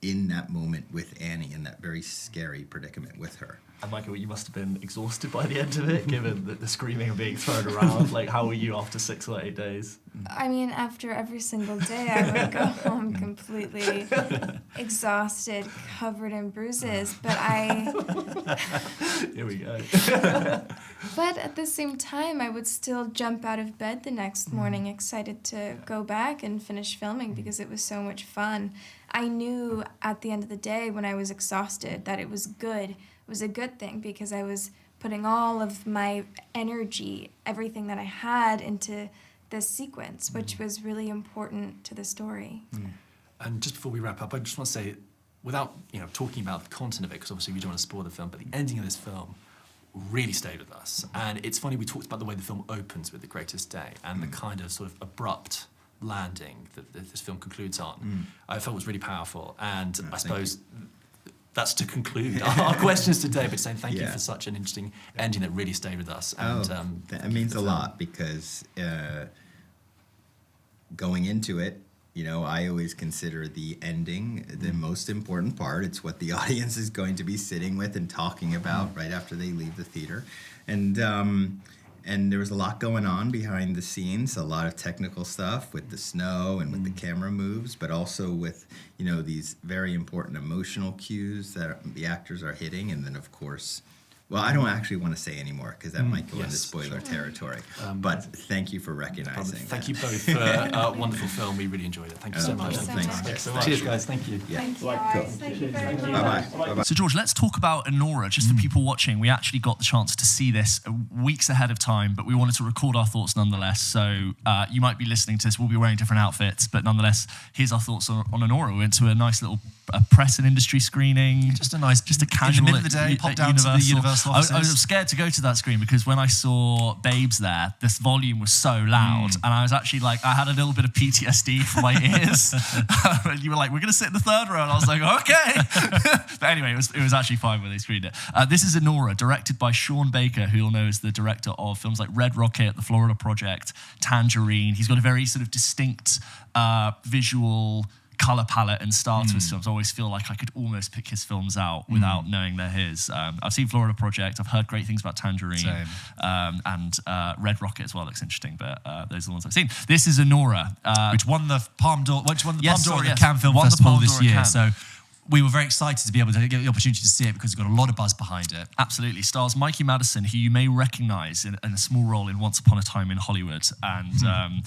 in that moment with Annie, in that very scary predicament with her. And Michael, you must have been exhausted by the end of it, given the screaming and being thrown around. Like, how were you after 6 or 8 days? I mean, after every single day, I would go home completely exhausted, covered in bruises. But Here we go. But at the same time, I would still jump out of bed the next morning, excited to go back and finish filming because it was so much fun. I knew at the end of the day, when I was exhausted, that it was good. It was a good thing because I was putting all of my energy, everything that I had, into this sequence, which was really important to the story. And just before we wrap up, I just want to say, without talking about the content of it, because obviously we don't want to spoil the film, but the ending of this film really stayed with us. And it's funny, we talked about the way the film opens with The Greatest Day and the kind of sort of abrupt landing that this film concludes on. I felt was really powerful. And I suppose that's to conclude our questions today, but saying thank you for such an interesting ending that really stayed with us. And that means a lot because going into it, I always consider the ending the most important part. It's what the audience is going to be sitting with and talking about right after they leave the theater. And there was a lot going on behind the scenes, a lot of technical stuff with the snow and with the camera moves, but also with, these very important emotional cues that the actors are hitting. And then, of course, Well, I don't actually want to say anymore because that might go into spoiler territory. But thank you for recognizing. Thank you both for a wonderful film. We really enjoyed it. Thank you so much. Cheers, guys. Thank you. Yeah. Thank you, guys. Thank you very much. Bye-bye. So, George, let's talk about Anora. Just for people watching, we actually got the chance to see this weeks ahead of time, but we wanted to record our thoughts nonetheless. So you might be listening to this. We'll be wearing different outfits, but nonetheless, here's our thoughts on Anora. We went to a nice little press and industry screening. Just a casual. In the middle of the day, pop down to the Universal offices. I was scared to go to that screen because when I saw Babes there, this volume was so loud, and I was actually like, I had a little bit of PTSD from my ears. And you were like, we're going to sit in the third row, and I was like, okay. But anyway, it was actually fine when they screened it. This is Anora, directed by Sean Baker, who you'll know is the director of films like Red Rocket, The Florida Project, Tangerine. He's got a very sort of distinct visual color palette and style to his films. I always feel like I could almost pick his films out without knowing they're his. I've seen Florida Project. I've heard great things about Tangerine. And Red Rocket as well looks interesting, but those are the ones I've seen. This is Anora, which won the Palme d'Or. Which won the Palme d'Or at the yes. Cannes Film Won the Festival Palme this d'Or at year. Cannes. So we were very excited to be able to get the opportunity to see it because it's got a lot of buzz behind it. Absolutely. Stars Mikey Madison, who you may recognize in a small role in Once Upon a Time in Hollywood. And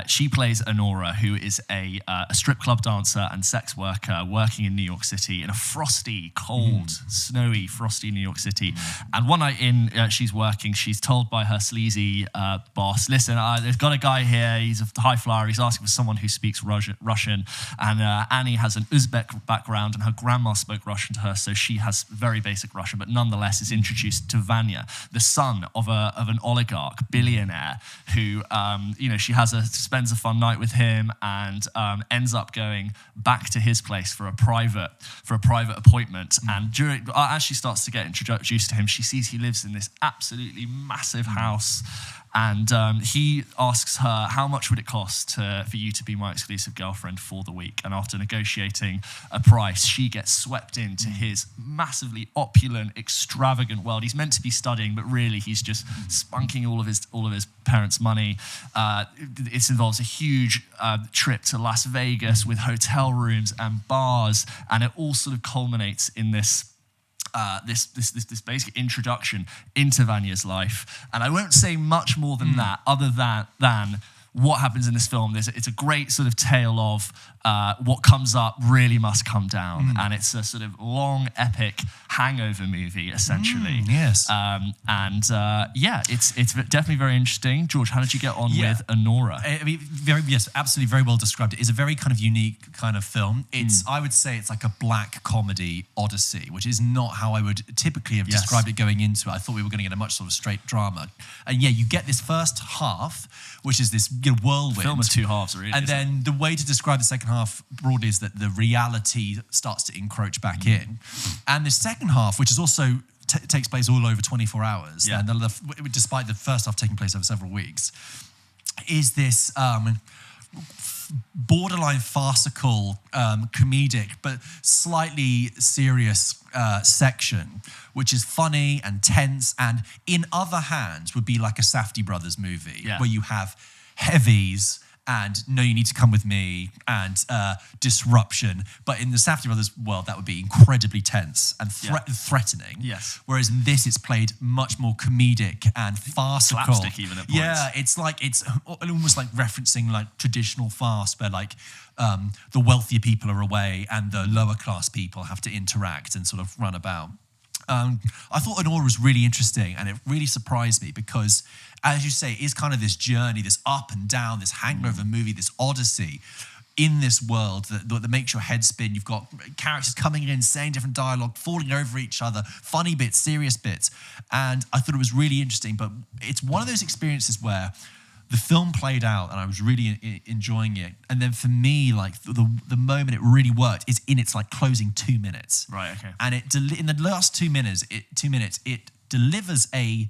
she plays Anora, who is a strip club dancer and sex worker working in New York City in a frosty, cold, snowy, frosty New York City. And one night she's working, she's told by her sleazy boss, listen, there's got a guy here, he's a high flyer, he's asking for someone who speaks Russian. And Annie has an Uzbek background and her grandma spoke Russian to her, so she has very basic Russian, but nonetheless is introduced to Vanya, the son of an oligarch, billionaire, who, spends a fun night with him and ends up going back to his place for a private appointment. And as she starts to get introduced to him, she sees he lives in this absolutely massive house. And he asks her, how much would it cost for you to be my exclusive girlfriend for the week? And after negotiating a price, she gets swept into his massively opulent, extravagant world. He's meant to be studying, but really he's just spunking all of his parents' money. It involves a huge trip to Las Vegas with hotel rooms and bars, and it all sort of culminates in this basic introduction into Vanya's life. And I won't say much more than that, other than what happens in this film. It's a great sort of tale of what comes up really must come down. And it's a sort of long, epic hangover movie, essentially. Yes. It's definitely very interesting. George, how did you get on with Anora? I mean, absolutely, very well described. It is a very kind of unique kind of film. I would say it's like a black comedy odyssey, which is not how I would typically have described it going into it. I thought we were going to get a much sort of straight drama. And you get this first half, which is this whirlwind. The film is two halves, really. And then the way to describe the second half broadly is that the reality starts to encroach back in. And the second half, which is also takes place all over 24 hours, and despite the first half taking place over several weeks, is this borderline farcical, comedic, but slightly serious section, which is funny and tense, and in other hands would be like a Safdie Brothers movie, where you have heavies and No, You Need to Come With Me and disruption. But in the Safdie Brothers world, that would be incredibly tense and threatening. Yes. Whereas in this, it's played much more comedic and farcical. Slapstick even at points. Yeah, it's almost like referencing like traditional farce where like the wealthier people are away and the lower class people have to interact and sort of run about. I thought Anora was really interesting, and it really surprised me because, as you say, it is kind of this journey, this up and down, this hangover movie, this odyssey in this world that makes your head spin. You've got characters coming in, saying different dialogue, falling over each other, funny bits, serious bits. And I thought it was really interesting, but it's one of those experiences where the film played out and I was really enjoying it. And then for me, like the moment it really worked is in its like closing 2 minutes. Right, okay. And in the last 2 minutes, it delivers a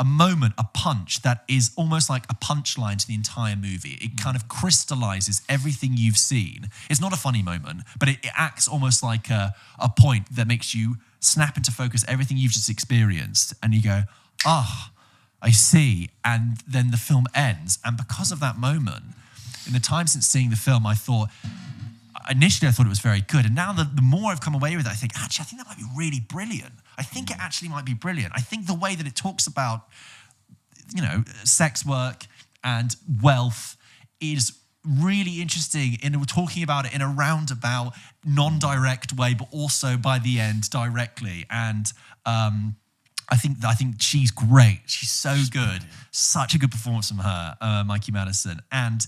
moment, a punch that is almost like a punchline to the entire movie. It kind of crystallizes everything you've seen. It's not a funny moment, but it acts almost like a point that makes you snap into focus everything you've just experienced. And you go, I see. And then the film ends. And because of that moment, in the time since seeing the film, I thought, initially I thought it was very good, and now the more I've come away with it, I think that might be really brilliant. I think it actually might be brilliant. I think the way that it talks about, sex work and wealth is really interesting, and we're talking about it in a roundabout, non-direct way, but also by the end directly. And I think she's great. She's so good. Such a good performance from her, Mikey Madison. And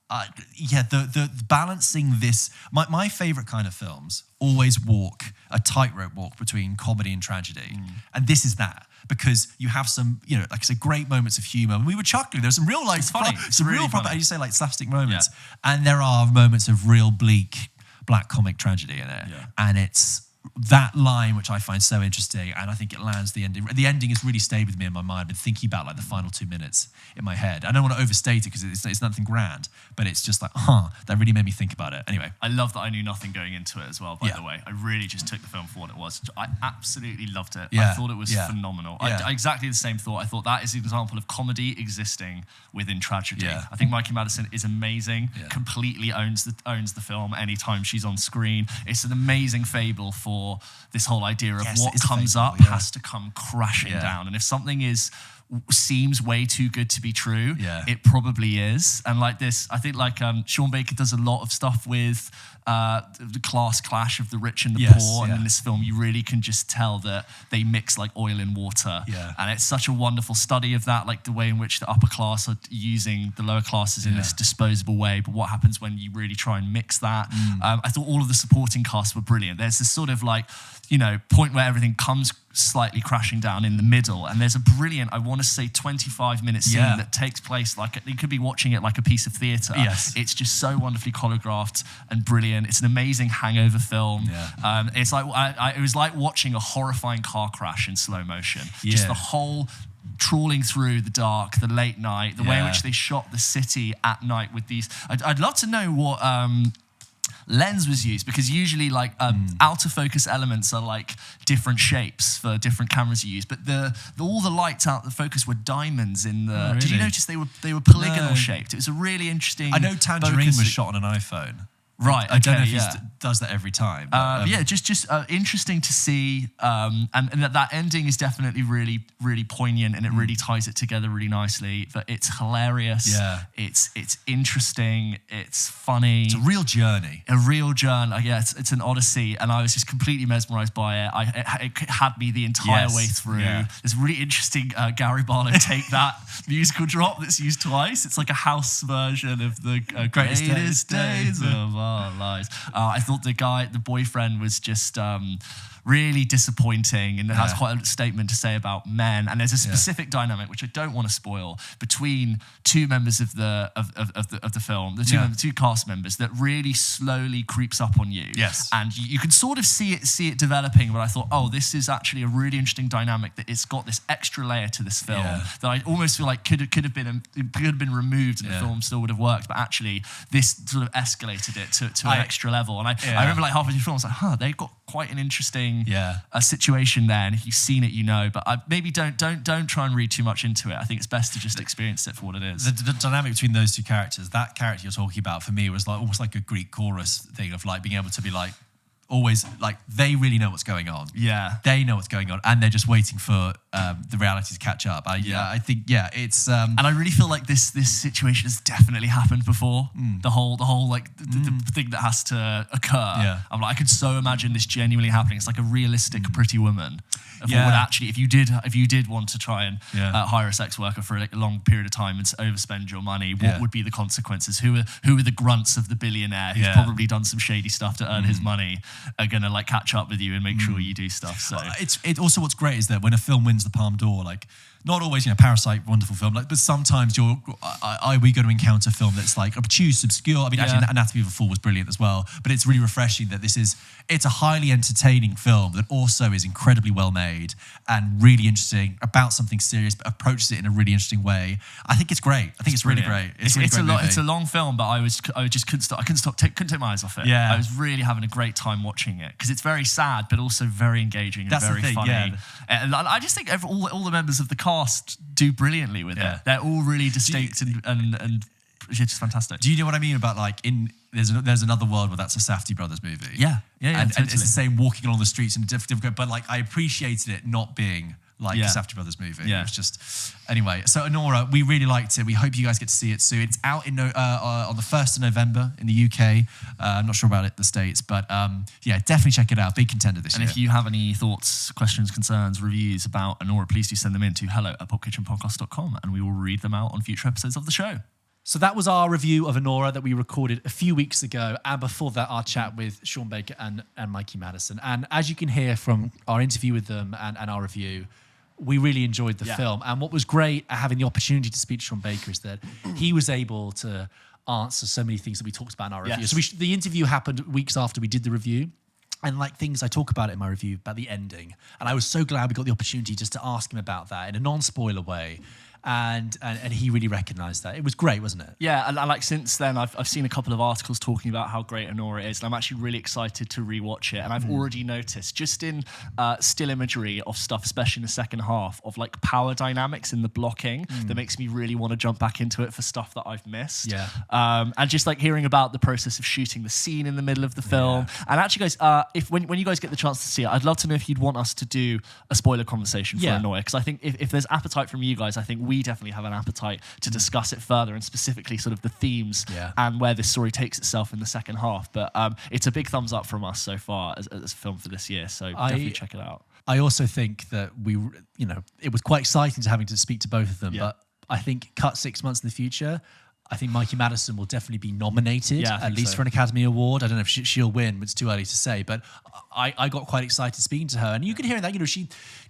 the balancing this. My favorite kind of films always walk a tightrope walk between comedy and tragedy, and this is that. Because you have some, like I said, great moments of humor. And we were chuckling. There's some real, funny. Some really real, funny. you say, slapstick moments. Yeah. And there are moments of real bleak black comic tragedy in it. Yeah. And it's that line which I find so interesting, and I think it lands the ending. The ending has really stayed with me in my mind. I've been thinking about the final 2 minutes in my head. I don't want to overstate it because it's nothing grand, but it's just that really made me think about it. Anyway. I love that I knew nothing going into it as well, by the way. I really just took the film for what it was. I absolutely loved it. Yeah. I thought it was phenomenal. Yeah. I exactly the same thought. I thought that is an example of comedy existing within tragedy. Yeah. I think Mikey Madison is amazing, completely owns the film anytime she's on screen. It's an amazing fable for this whole idea of what comes up has to come crashing down. And if something seems way too good to be true, it probably is. And this, I think Sean Baker does a lot of stuff with the class clash of the rich and the poor. And in this film, you really can just tell that they mix oil and water. Yeah. And it's such a wonderful study of that, the way in which the upper class are using the lower classes in this disposable way. But what happens when you really try and mix that? I thought all of the supporting cast were brilliant. There's this sort of point where everything comes slightly crashing down in the middle, and there's a brilliant, I want to say 25-minute scene that takes place you could be watching it like a piece of theatre. Yes. It's just so wonderfully choreographed and brilliant. It's an amazing hangover film. Yeah. It's it was like watching a horrifying car crash in slow motion. Just the whole trawling through the dark, the late night, the way in which they shot the city at night with these. I'd love to know what lens was used, because usually outer focus elements are different shapes for different cameras you use, but all the lights out the focus were diamonds in the. Oh, really? Did you notice they were polygonal shaped? It was a really interesting. I know Tangerine was shot on an iPhone. Right, I don't know if he does that every time. But, just interesting to see, and that ending is definitely really, really poignant, and it really ties it together really nicely. But it's hilarious. Yeah, it's interesting. It's funny. It's a real journey. It's an odyssey, and I was just completely mesmerised by it. It had me the entire way through. Yeah. There's a really interesting Gary Barlow take that musical drop that's used twice. It's like a house version of the greatest days of our lives. I thought the boyfriend was just really disappointing, and it has quite a statement to say about men. And there's a specific dynamic, which I don't want to spoil, between two members of the film, the two cast members, that really slowly creeps up on you. Yes, and you can sort of see it developing. But I thought, this is actually a really interesting dynamic, that it's got this extra layer to this film that I almost feel like could have been removed, and the film still would have worked. But actually, this sort of escalated it to an extra level. And I remember halfway through the film, I was like, they've got quite an interesting situation there, and if you've seen it, you know. But maybe don't try and read too much into it. I think it's best to just experience it for what it is. The dynamic between those two characters, that character you're talking about, for me was almost like a Greek chorus thing of being able to be always they really know what's going on. Yeah, they know what's going on, and they're just waiting for the reality to catch up. I think it's and I really feel like this situation has definitely happened before. The whole the thing that has to occur. Yeah. I'm I could so imagine this genuinely happening. It's like a realistic Pretty Woman. What would actually, if you did want to try and hire a sex worker for a long period of time and overspend your money, what would be the consequences? Who are the grunts of the billionaire who's probably done some shady stuff to earn his money, are gonna catch up with you and make sure you do stuff. So it's also, what's great is that when a film wins the Palme d'Or, not always, Parasite, wonderful film, but sometimes we going to encounter a film that's obtuse, obscure. I mean, actually, Anatomy of a Fall was brilliant as well, but it's really refreshing that it's a highly entertaining film that also is incredibly well made and really interesting, about something serious, but approaches it in a really interesting way. I think it's great. I think it's really great. It's a long film, but I just couldn't take my eyes off it. Yeah. I was really having a great time watching it, because it's very sad, but also very engaging and very funny. Yeah. And I just think all the members of the cast do brilliantly with it. They're all really distinct and it's just fantastic. Do you know what I mean about there's another world where that's a Safdie brothers movie. Yeah, and totally. it's the same walking along the streets in a different, but like I appreciated it not being like the Safdie brothers movie. Yeah. It was just anyway. So Anora, we really liked it. We hope you guys get to see it soon. It's out on the 1st of November in the UK. I'm not sure about it the States, but definitely check it out. Big contender this year. And if you have any thoughts, questions, concerns, reviews about Anora, please do send them in to hello@pulpkitchenpodcast.com, and we will read them out on future episodes of the show. So that was our review of Anora that we recorded a few weeks ago. And before that, our chat with Sean Baker and Mikey Madison. And as you can hear from our interview with them and our review, we really enjoyed the film. And what was great having the opportunity to speak to Sean Baker is that he was able to answer so many things that we talked about in our review. Yes. So the interview happened weeks after we did the review. And like things I talk about it in my review, about the ending. And I was so glad we got the opportunity just to ask him about that in a non-spoiler way. And he really recognised that. It was great, wasn't it? Yeah, and like since then, I've seen a couple of articles talking about how great Anora is, and I'm actually really excited to rewatch it. And I've already noticed, just in still imagery of stuff, especially in the second half, of like power dynamics in the blocking that makes me really want to jump back into it for stuff that I've missed. Yeah. And just like hearing about the process of shooting the scene in the middle of the film. Yeah. And actually, guys, when you guys get the chance to see it, I'd love to know if you'd want us to do a spoiler conversation for Anora, because I think if there's appetite from you guys, I think we definitely have an appetite to discuss it further, and specifically sort of the themes and where this story takes itself in the second half. But it's a big thumbs up from us so far as a film for this year, so definitely check it out. I also think that it was quite exciting to having to speak to both of them, but I think cut 6 months in the future, I think Mikey Madison will definitely be nominated, at least for an Academy Award. I don't know if she'll win, but it's too early to say. But I got quite excited speaking to her. And you can hear that, she's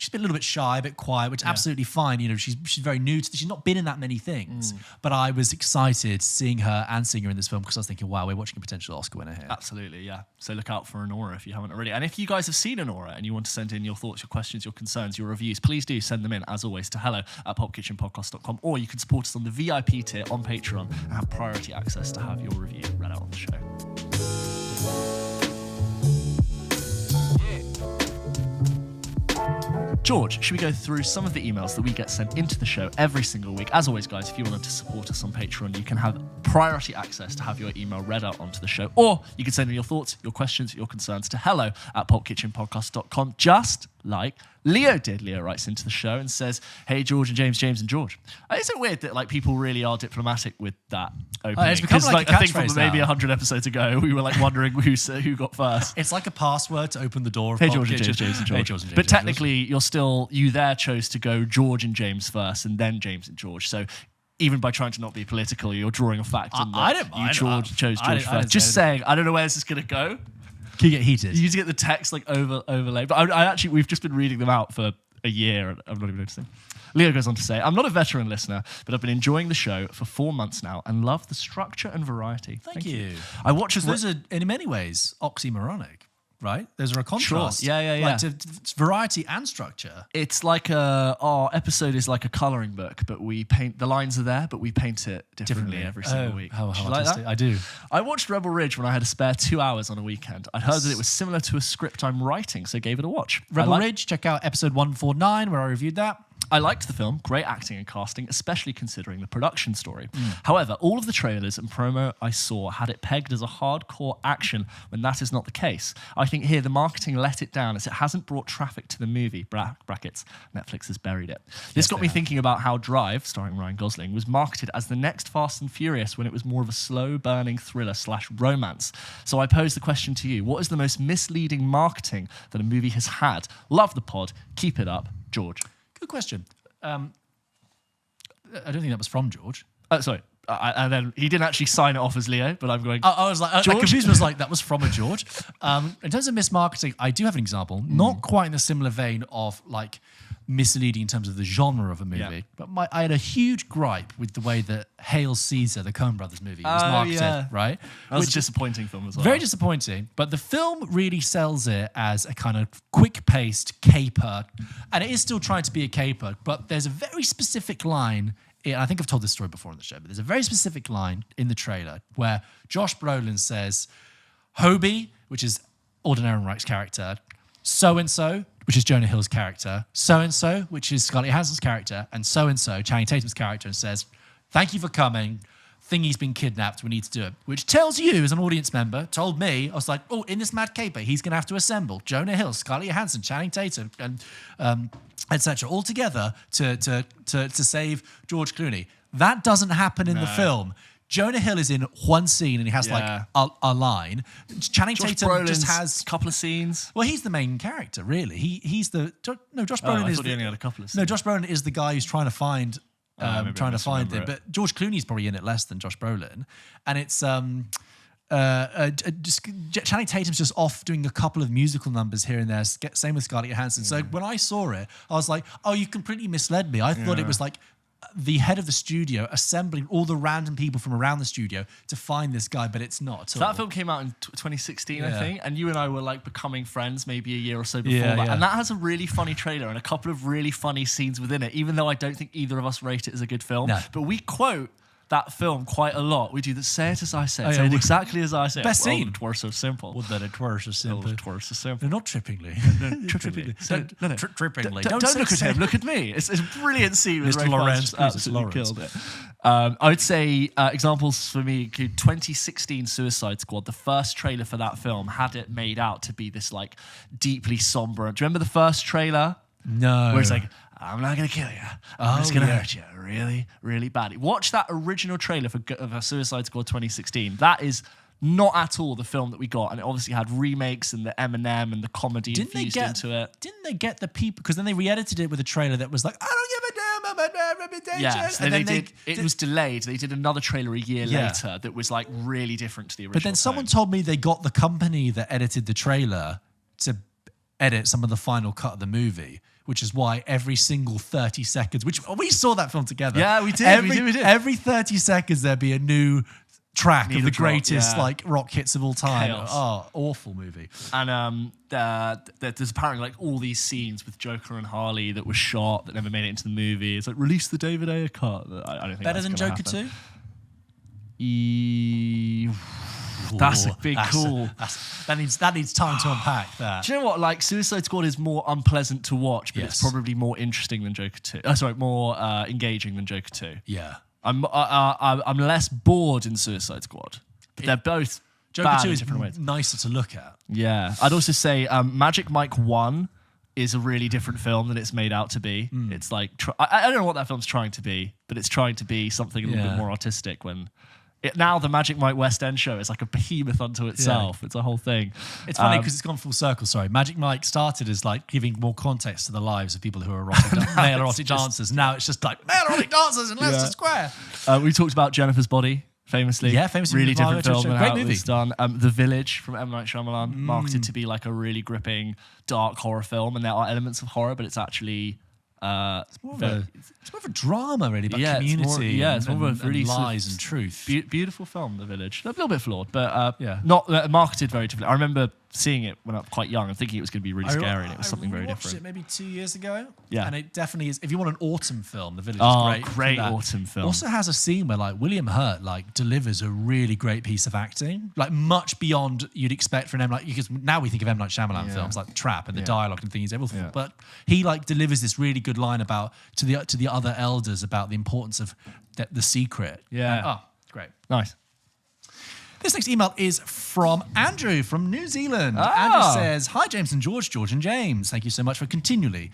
been a little bit shy, a bit quiet, which is absolutely fine. She's very new to this. She's not been in that many things. But I was excited seeing her in this film because I was thinking, wow, we're watching a potential Oscar winner here. Absolutely, yeah. So look out for Anora if you haven't already. And if you guys have seen Anora and you want to send in your thoughts, your questions, your concerns, your reviews, please do send them in, as always, to hello@pulpkitchenpodcast.com, or you can support us on the VIP tier on Patreon and have priority access to have your review read out on the show. George, should we go through some of the emails that we get sent into the show every single week? As always, guys, if you wanted to support us on Patreon, you can have priority access to have your email read out onto the show, or you can send in your thoughts, your questions, your concerns to hello@pulpkitchenpodcast.com, just like Leo did. Leo writes into the show and says, "Hey, George and James and George." Is it weird that like people really are diplomatic with that opening? It's become like a I think from catchphrase maybe now. 100 episodes ago, we were like wondering who got first. It's like a password to open the door of Hey, Pulp George and Kitchen. James and George. Hey, George and James But and George. technically, you chose to go George and James first and then James and George. So even by trying to not be political, you're drawing a fact in that I don't mind. chose George I first. didn't Just say saying, I don't know where this is going to go. Can you get heated? You need to get the text like overlay. But I actually, we've just been reading them out for a year and I'm not even noticing. Leo goes on to say, "I'm not a veteran listener, but I've been enjoying the show for 4 months now and love the structure and variety." Thank you. I watch Because those are, in many ways, oxymoronic, right? Those are a contrast. Sure. Yeah. Like to variety and structure. It's like our episode is like a colouring book, but we paint, the lines are there, but we paint it differently every single week. How Do you like artistic. that? I do. I watched Rebel Ridge when I had a spare 2 hours on a weekend. I'd heard that it was similar to a script I'm writing, so gave it a watch. Rebel Ridge, check out episode 149 where I reviewed that. I liked the film, great acting and casting, especially considering the production story. However, all of the trailers and promo I saw had it pegged as a hardcore action when that is not the case. I think here the marketing let it down as it hasn't brought traffic to the movie, brackets, Netflix has buried it. This got me thinking about how Drive, starring Ryan Gosling, was marketed as the next Fast and Furious when it was more of a slow-burning thriller/romance. So I pose the question to you, what is the most misleading marketing that a movie has had? Love the pod, keep it up, George. Good question. I don't think that was from George. Sorry. And then he didn't actually sign it off as Leo, but I'm going. I was like, I George? confused. Was like, that was from a George. In terms of mismarketing, I do have an example, not quite in a similar vein of like misleading in terms of the genre of a movie, but I had a huge gripe with the way that Hail Caesar, the Coen Brothers movie, was marketed. Right, That was a disappointing film as well. very disappointing. But the film really sells it as a kind of quick-paced caper, and it is still trying to be a caper. But there's a very specific line. I think I've told this story before on the show, but there's a very specific line in the trailer where Josh Brolin says, Hobie, which is Alden Ehrenreich's character, so-and-so, which is Jonah Hill's character, so-and-so, which is Scarlett Johansson's character, and so-and-so, Channing Tatum's character, and says, "Thank you for coming. thingy's been kidnapped, we need to do it. Which tells you, as an audience member, told me, I was like, oh, in this mad caper, he's going to have to assemble Jonah Hill, Scarlett Johansson, Channing Tatum, and etc. all together to save George Clooney. That doesn't happen in the film. Jonah Hill is in one scene and he has like a line. Channing Tatum Brolin just has a couple of scenes. Well, he's the main character, really. He's the Josh Brolin I is thought he only had a couple of scenes. no. Josh Brolin is the guy who's trying to find it. But George Clooney's probably in it less than Josh Brolin, and it's just Channing Tatum's just off doing a couple of musical numbers here and there. Same with Scarlett Johansson. So when I saw it, I was like, oh, you completely misled me. I thought it was like the head of the studio assembling all the random people from around the studio to find this guy, but it's not. So that film came out in 2016, I think, and you and I were like becoming friends maybe a year or so before that. And that has a really funny trailer and a couple of really funny scenes within it, even though I don't think either of us rate it as a good film. No. But we quote that film quite a lot. We do the say it as I say it, say it exactly as I say it. Best scene. It were so simple. Would that it were so simple. It were so simple. No, not trippingly. Trippingly. Trippingly. Don't look at him. Look at me. It's a brilliant scene with Mr. Lawrence. Absolutely killed it. I would say examples for me include 2016 Suicide Squad. The first trailer for that film had it made out to be this like deeply somber. Do you remember the first trailer? No. Where it's like, I'm not going to kill you. I'm just going to hurt you really, really badly. Watch that original trailer for Suicide Squad 2016. That is not at all the film that we got. And it obviously had remakes and the Eminem and the comedy infused into it. Didn't they get the people? Because then they re-edited it with a trailer that was like, I don't give a damn about my reputation. Yeah, so it was delayed. They did another trailer a year later that was like really different to the original. But then someone told me they got the company that edited the trailer to edit some of the final cut of the movie, which is why every single 30 seconds, which we saw that film together. Yeah, we did. We did. Every 30 sequels there'd be a new track of the greatest like rock hits of all time. Chaos. Oh, awful movie. And there's apparently like all these scenes with Joker and Harley that were shot that never made it into the movie. It's like, release the David Ayer cut. I don't think better than Joker happen. 2? That's a big call. That needs time to unpack that. Do you know what? Like, Suicide Squad is more unpleasant to watch, but it's probably more interesting than Joker 2. More engaging than Joker 2. Yeah. I'm less bored in Suicide Squad, but they're both Joker bad 2 in is different ways. nicer to look at. Yeah. I'd also say Magic Mike 1 is a really different film than it's made out to be. It's like, I don't know what that film's trying to be, but it's trying to be something a little bit more artistic when... now the Magic Mike West End show is like a behemoth unto itself. It's a whole thing. It's funny because it's gone full circle. Sorry, Magic Mike started as like giving more context to the lives of people who are male erotic dancers. Now it's just like male erotic dancers in Leicester Square. We talked about Jennifer's Body famously. Yeah, famously. Really different film. Great movie. Done. The Village from M. Night Shyamalan, marketed to be like a really gripping, dark horror film, and there are elements of horror, but it's actually. It's more of a drama, really, about community. It's more of a really lies and truth. Beautiful film, The Village. A little bit flawed, but not marketed very differently. I remember seeing it when I was quite young and thinking it was going to be really scary, and it was something very different. I watched it maybe 2 years ago. Yeah, and it definitely is. If you want an autumn film, The Village is great. Great autumn film. Also has a scene where like William Hurt like delivers a really great piece of acting, like much beyond you'd expect from M. Night. Because now we think of M. Night Shyamalan films like Trap and the dialogue and things everything. Yeah. But he like delivers this really good line about to the other elders about the importance of the secret. Yeah. And, great. Nice. This next email is from Andrew from New Zealand. Andrew says, "Hi, James and George and James. Thank you so much for continually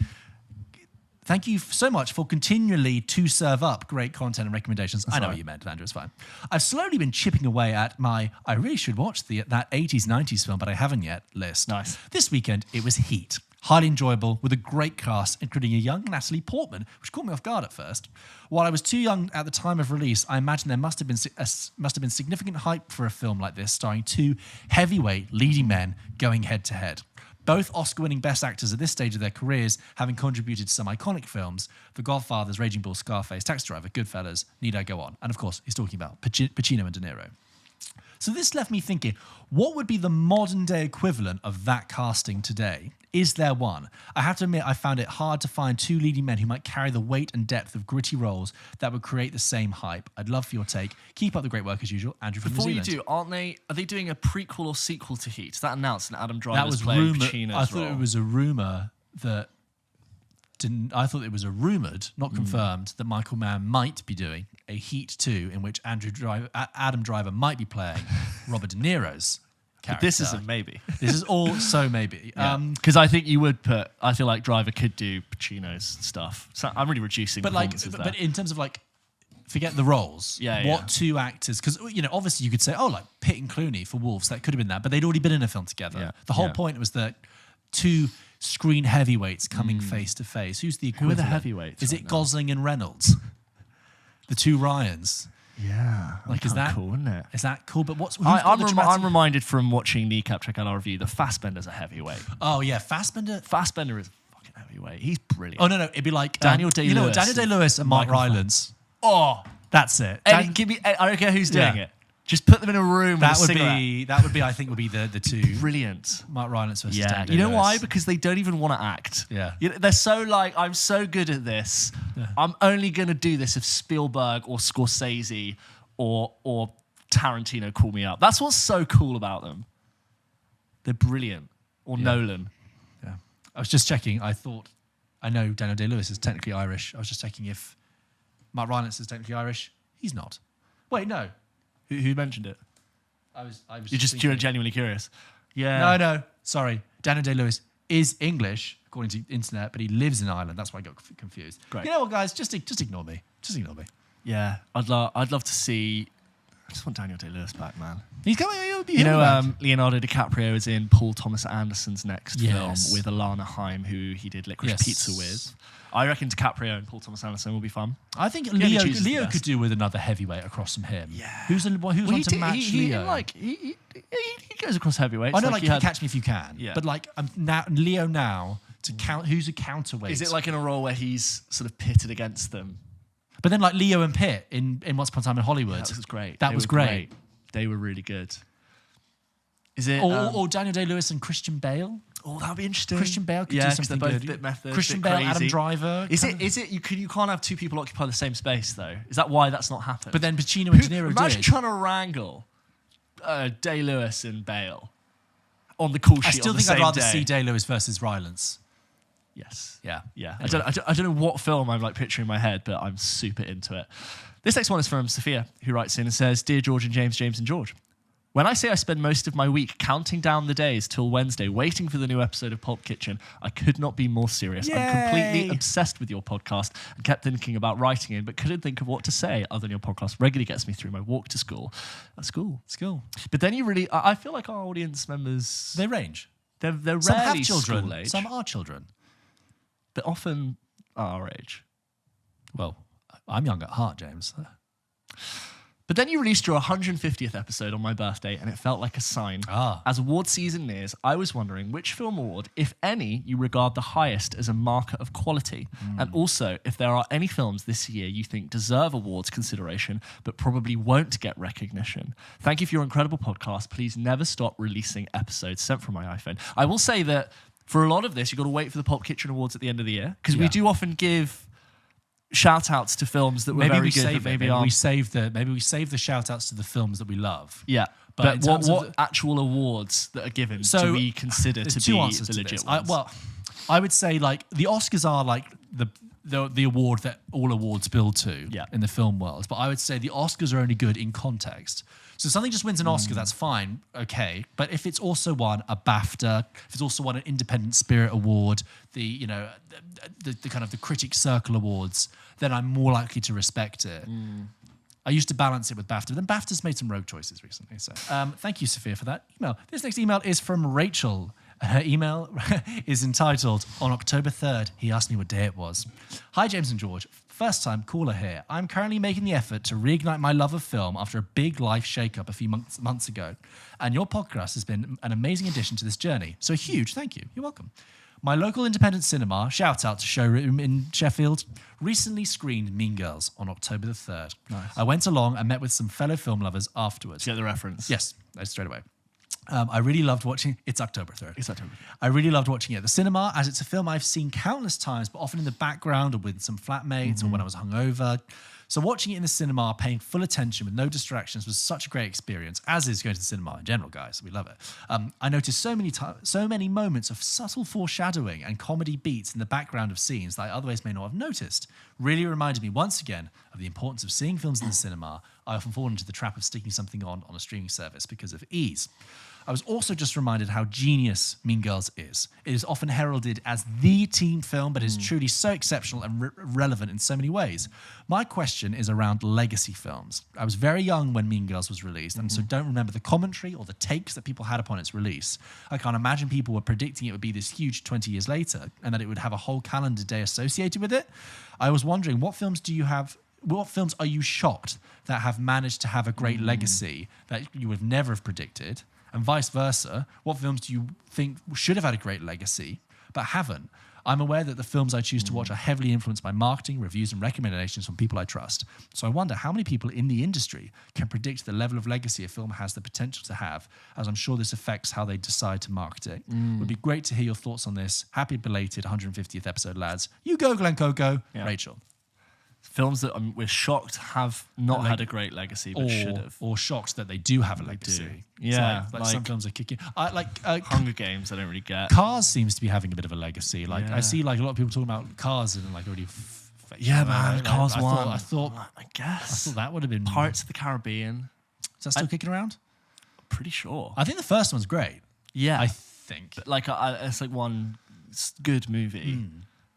to serve up great content and recommendations." I know what you meant, Andrew, it's fine. "I've slowly been chipping away at my I really should watch that 80s, 90s film, but I haven't yet list. Nice. This weekend, it was Heat. Highly enjoyable, with a great cast, including a young Natalie Portman, which caught me off guard at first. While I was too young at the time of release, I imagine there must have been significant hype for a film like this, starring two heavyweight leading men going head to head. Both Oscar-winning best actors at this stage of their careers, having contributed to some iconic films: The Godfather, Raging Bull, Scarface, Taxi Driver, Goodfellas. Need I go on? And of course, he's talking about Pacino and De Niro. So this left me thinking, what would be the modern day equivalent of that casting today? Is there one? I have to admit, I found it hard to find two leading men who might carry the weight and depth of gritty roles that would create the same hype. I'd love for your take. Keep up the great work as usual. Andrew from New Zealand." Before you do, are they doing a prequel or sequel to Heat? Is that announced and Adam Driver's playing Pacino's I thought it was a rumour that I thought it was a rumoured, not confirmed, that Michael Mann might be doing a Heat 2 in which Adam Driver might be playing Robert De Niro's character. This is a maybe. This is all so maybe. Because I think you would I feel like Driver could do Pacino's stuff. So I'm really reducing performances there. But in terms of like, forget the roles. What two actors? Because obviously you could say, like Pitt and Clooney for Wolves, that could have been that, but they'd already been in a film together. Yeah. The whole point was that two screen heavyweights coming face to face. Who's the equivalent? Who are the heavyweights? Is it Gosling and Reynolds? The two Ryans. Yeah, like is that cool, isn't it? Is that cool? But I'm reminded from watching Kneecap, check out our review, that Fassbender's a heavyweight. Oh yeah, Fassbender is a fucking heavyweight. He's brilliant. Oh no, it'd be like Daniel Day-Lewis. Daniel Day-Lewis and Mark Rylance. Oh, that's it. I don't care who's doing it. Just put them in a room. That would be I think would be the two. Brilliant. Mark Rylance versus Daniel Day-Lewis. You know why? Because they don't even want to act. Yeah. They're so like, I'm so good at this. Yeah. I'm only going to do this if Spielberg or Scorsese or Tarantino call me up. That's what's so cool about them. They're brilliant. Or Nolan. Yeah. I was just checking. I know Daniel Day-Lewis is technically Irish. I was just checking if Mark Rylance is technically Irish. He's not. Wait, no. Who mentioned it? I was You're just genuinely curious. Yeah. No. Sorry. Daniel Day-Lewis is English, according to the internet, but he lives in Ireland. That's why I got confused. Great. You know what, guys? Just ignore me. Just ignore me. Yeah. I'd love to see... I just want Daniel Day-Lewis back, man. He's coming. Leonardo DiCaprio is in Paul Thomas Anderson's next film with Alana Haim, who he did Licorice Pizza with. I reckon DiCaprio and Paul Thomas Anderson will be fun. I think Leo could do with another heavyweight across from him. Yeah. Who's on to match Leo? He goes across heavyweights. I know, Catch Me If You Can. Yeah. But Leo to count, who's a counterweight? Is it like in a role where he's sort of pitted against them? But then like Leo and Pitt in Once Upon a Time in Hollywood. That was great. That was great. They were really good. Is it or Daniel Day-Lewis and Christian Bale? Oh, that would be interesting. Christian Bale could do something they're both good. A bit method, Christian bit Bale, crazy. Adam Driver. Is it? You can't have two people occupy the same space though. Is that why that's not happened? But then Pacino and De Niro did. Imagine trying to wrangle Day-Lewis and Bale on the call sheet. I still think I'd rather see Day-Lewis versus Rylance. Yes. Yeah. Anyway. I don't know what film I'm like picturing in my head, but I'm super into it. This next one is from Sophia, who writes in and says, "Dear George and James, James and George. When I say I spend most of my week counting down the days till Wednesday, waiting for the new episode of Pulp Kitchen, I could not be more serious. Yay! I'm completely obsessed with your podcast and kept thinking about writing in, but couldn't think of what to say other than your podcast regularly gets me through my walk to school." That's school. But then I feel like our audience members... They range. They're Some rarely have children. school age. Some are children. But often our age. Well, I'm young at heart, James. But then you released your 150th episode on my birthday, and it felt like a sign. As award season nears, I was wondering which film award, if any, you regard the highest as a marker of quality. And also, if there are any films this year you think deserve awards consideration, but probably won't get recognition. Thank you for your incredible podcast. Please never stop releasing episodes sent from my iPhone. I will say that for a lot of this, you've got to wait for the Pulp Kitchen Awards at the end of the year, because we do often give shout-outs to films that were very good. Maybe we save the shout-outs to the films that we love. Yeah. But what actual awards that are given do we consider to be the legit ones? I would say like the Oscars are like the award that all awards build to in the film world. But I would say the Oscars are only good in context. So if something just wins an Oscar, that's fine, okay. But if it's also won a BAFTA, if it's also won an Independent Spirit Award, the kind of the Critics Circle Awards, then I'm more likely to respect it. I used to balance it with BAFTA, but then BAFTA's made some rogue choices recently. So thank you, Sophia, for that email. This next email is from Rachel. Her email is entitled, "On October 3rd, he asked me what day it was. Hi, James and George. First time caller here. I'm currently making the effort to reignite my love of film after a big life shake-up a few months ago. And your podcast has been an amazing addition to this journey. So huge thank you. You're welcome. My local independent cinema, shout out to Showroom in Sheffield, recently screened Mean Girls on October the 3rd. Nice. I went along and met with some fellow film lovers afterwards." Do you get the reference? Yes, straight away. I really loved watching... It's October 3rd. It's October 3rd. I really loved watching it at the cinema, as it's a film I've seen countless times, but often in the background or with some flatmates or when I was hungover. So watching it in the cinema, paying full attention with no distractions was such a great experience, as is going to the cinema in general, guys. We love it. I noticed so many moments of subtle foreshadowing and comedy beats in the background of scenes that I otherwise may not have noticed. Really reminded me once again of the importance of seeing films in the cinema. I often fall into the trap of sticking something on a streaming service because of ease. I was also just reminded how genius Mean Girls is. It is often heralded as the teen film, but is truly so exceptional and relevant in so many ways. My question is around legacy films. I was very young when Mean Girls was released, and so don't remember the commentary or the takes that people had upon its release. I can't imagine people were predicting it would be this huge 20 years later, and that it would have a whole calendar day associated with it. I was wondering, what films are you shocked that have managed to have a great legacy that you would never have predicted? And vice versa, what films do you think should have had a great legacy but haven't? I'm aware that the films I choose to watch are heavily influenced by marketing, reviews, and recommendations from people I trust. So I wonder how many people in the industry can predict the level of legacy a film has the potential to have, as I'm sure this affects how they decide to market it. It would be great to hear your thoughts on this. Happy belated 150th episode, lads. You go, Glen Coco. Yeah. Rachel. Films that we're shocked have not had a great legacy, but should have. Or shocked that they do have a legacy. Yeah. Like some films are kicking. Hunger Games, I don't really get. Cars seems to be having a bit of a legacy. I see like a lot of people talking about Cars and like already... Cars 1. I thought that would have been... Pirates of the Caribbean. Is that still kicking around? Pretty sure. I think the first one's great. Yeah. I think. But it's like one good movie.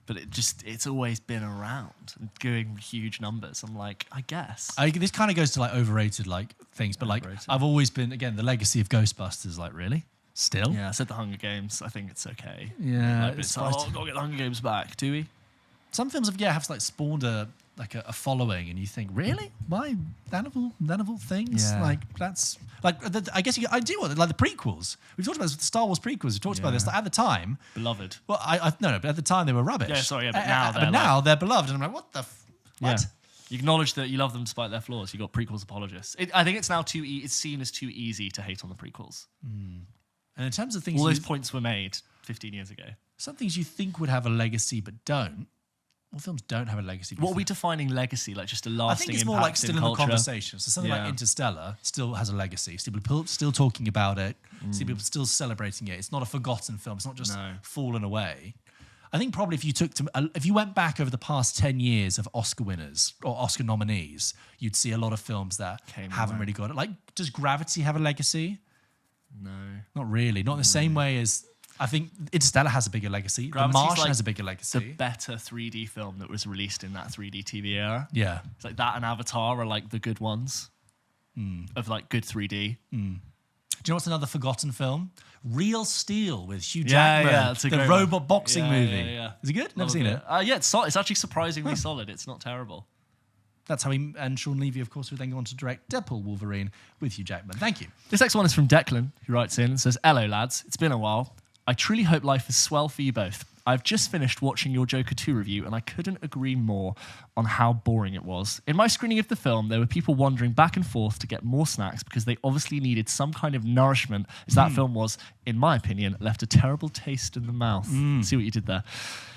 But it's always been around and doing huge numbers. I'm like, I guess. This kind of goes to like overrated things, but I've always been, again, the legacy of Ghostbusters, really? Still? Yeah, I said the Hunger Games. I think it's okay. Yeah. It's gotta get the Hunger Games back, do we? Some films have spawned a following, and you think, really? Why? None of all things? Yeah. That's I guess I do want the prequels. We've talked about this with the Star Wars prequels. We've talked about this at the time. Beloved. Well, but at the time they were rubbish. Yeah, sorry, but now they're beloved, and I'm like, what the? What? Yeah. You acknowledge that you love them despite their flaws. You got prequels apologists. I think it's now it's seen as too easy to hate on the prequels. And in terms of things, all those points were made 15 years ago. Some things you think would have a legacy but don't. Well, films don't have a legacy. What are we defining legacy? Like just a lasting impact? I think it's more like still in the conversation. So something like Yeah. Interstellar still has a legacy. People still talking about it. See people still celebrating it. It's not a forgotten film. It's not just fallen away. I think probably if you went back over the past 10 years of Oscar winners or Oscar nominees, you'd see a lot of films that haven't really got it. Like, does Gravity have a legacy? No. Not really. Not in the same way as... I think Interstellar has a bigger legacy. Gravity's The Martian has a bigger legacy. The better 3D film that was released in that 3D TV era. Yeah. It's like that and Avatar are like the good ones of like good 3D. Do you know what's another forgotten film? Real Steel with Hugh Jackman. Yeah, it's a the great robot one. boxing movie. Yeah. Is it good? Never seen it. Yeah, it's actually surprisingly solid. It's not terrible. That's how he and Sean Levy, of course, would then go on to direct Deadpool Wolverine with Hugh Jackman. Thank you. This next one is from Declan, who writes in and says, "Hello, lads. It's been a while. I truly hope life is swell for you both. I've just finished watching your Joker 2 review and I couldn't agree more on how boring it was. In my screening of the film, there were people wandering back and forth to get more snacks because they obviously needed some kind of nourishment, as that film was, in my opinion, left a terrible taste in the mouth." See what you did there.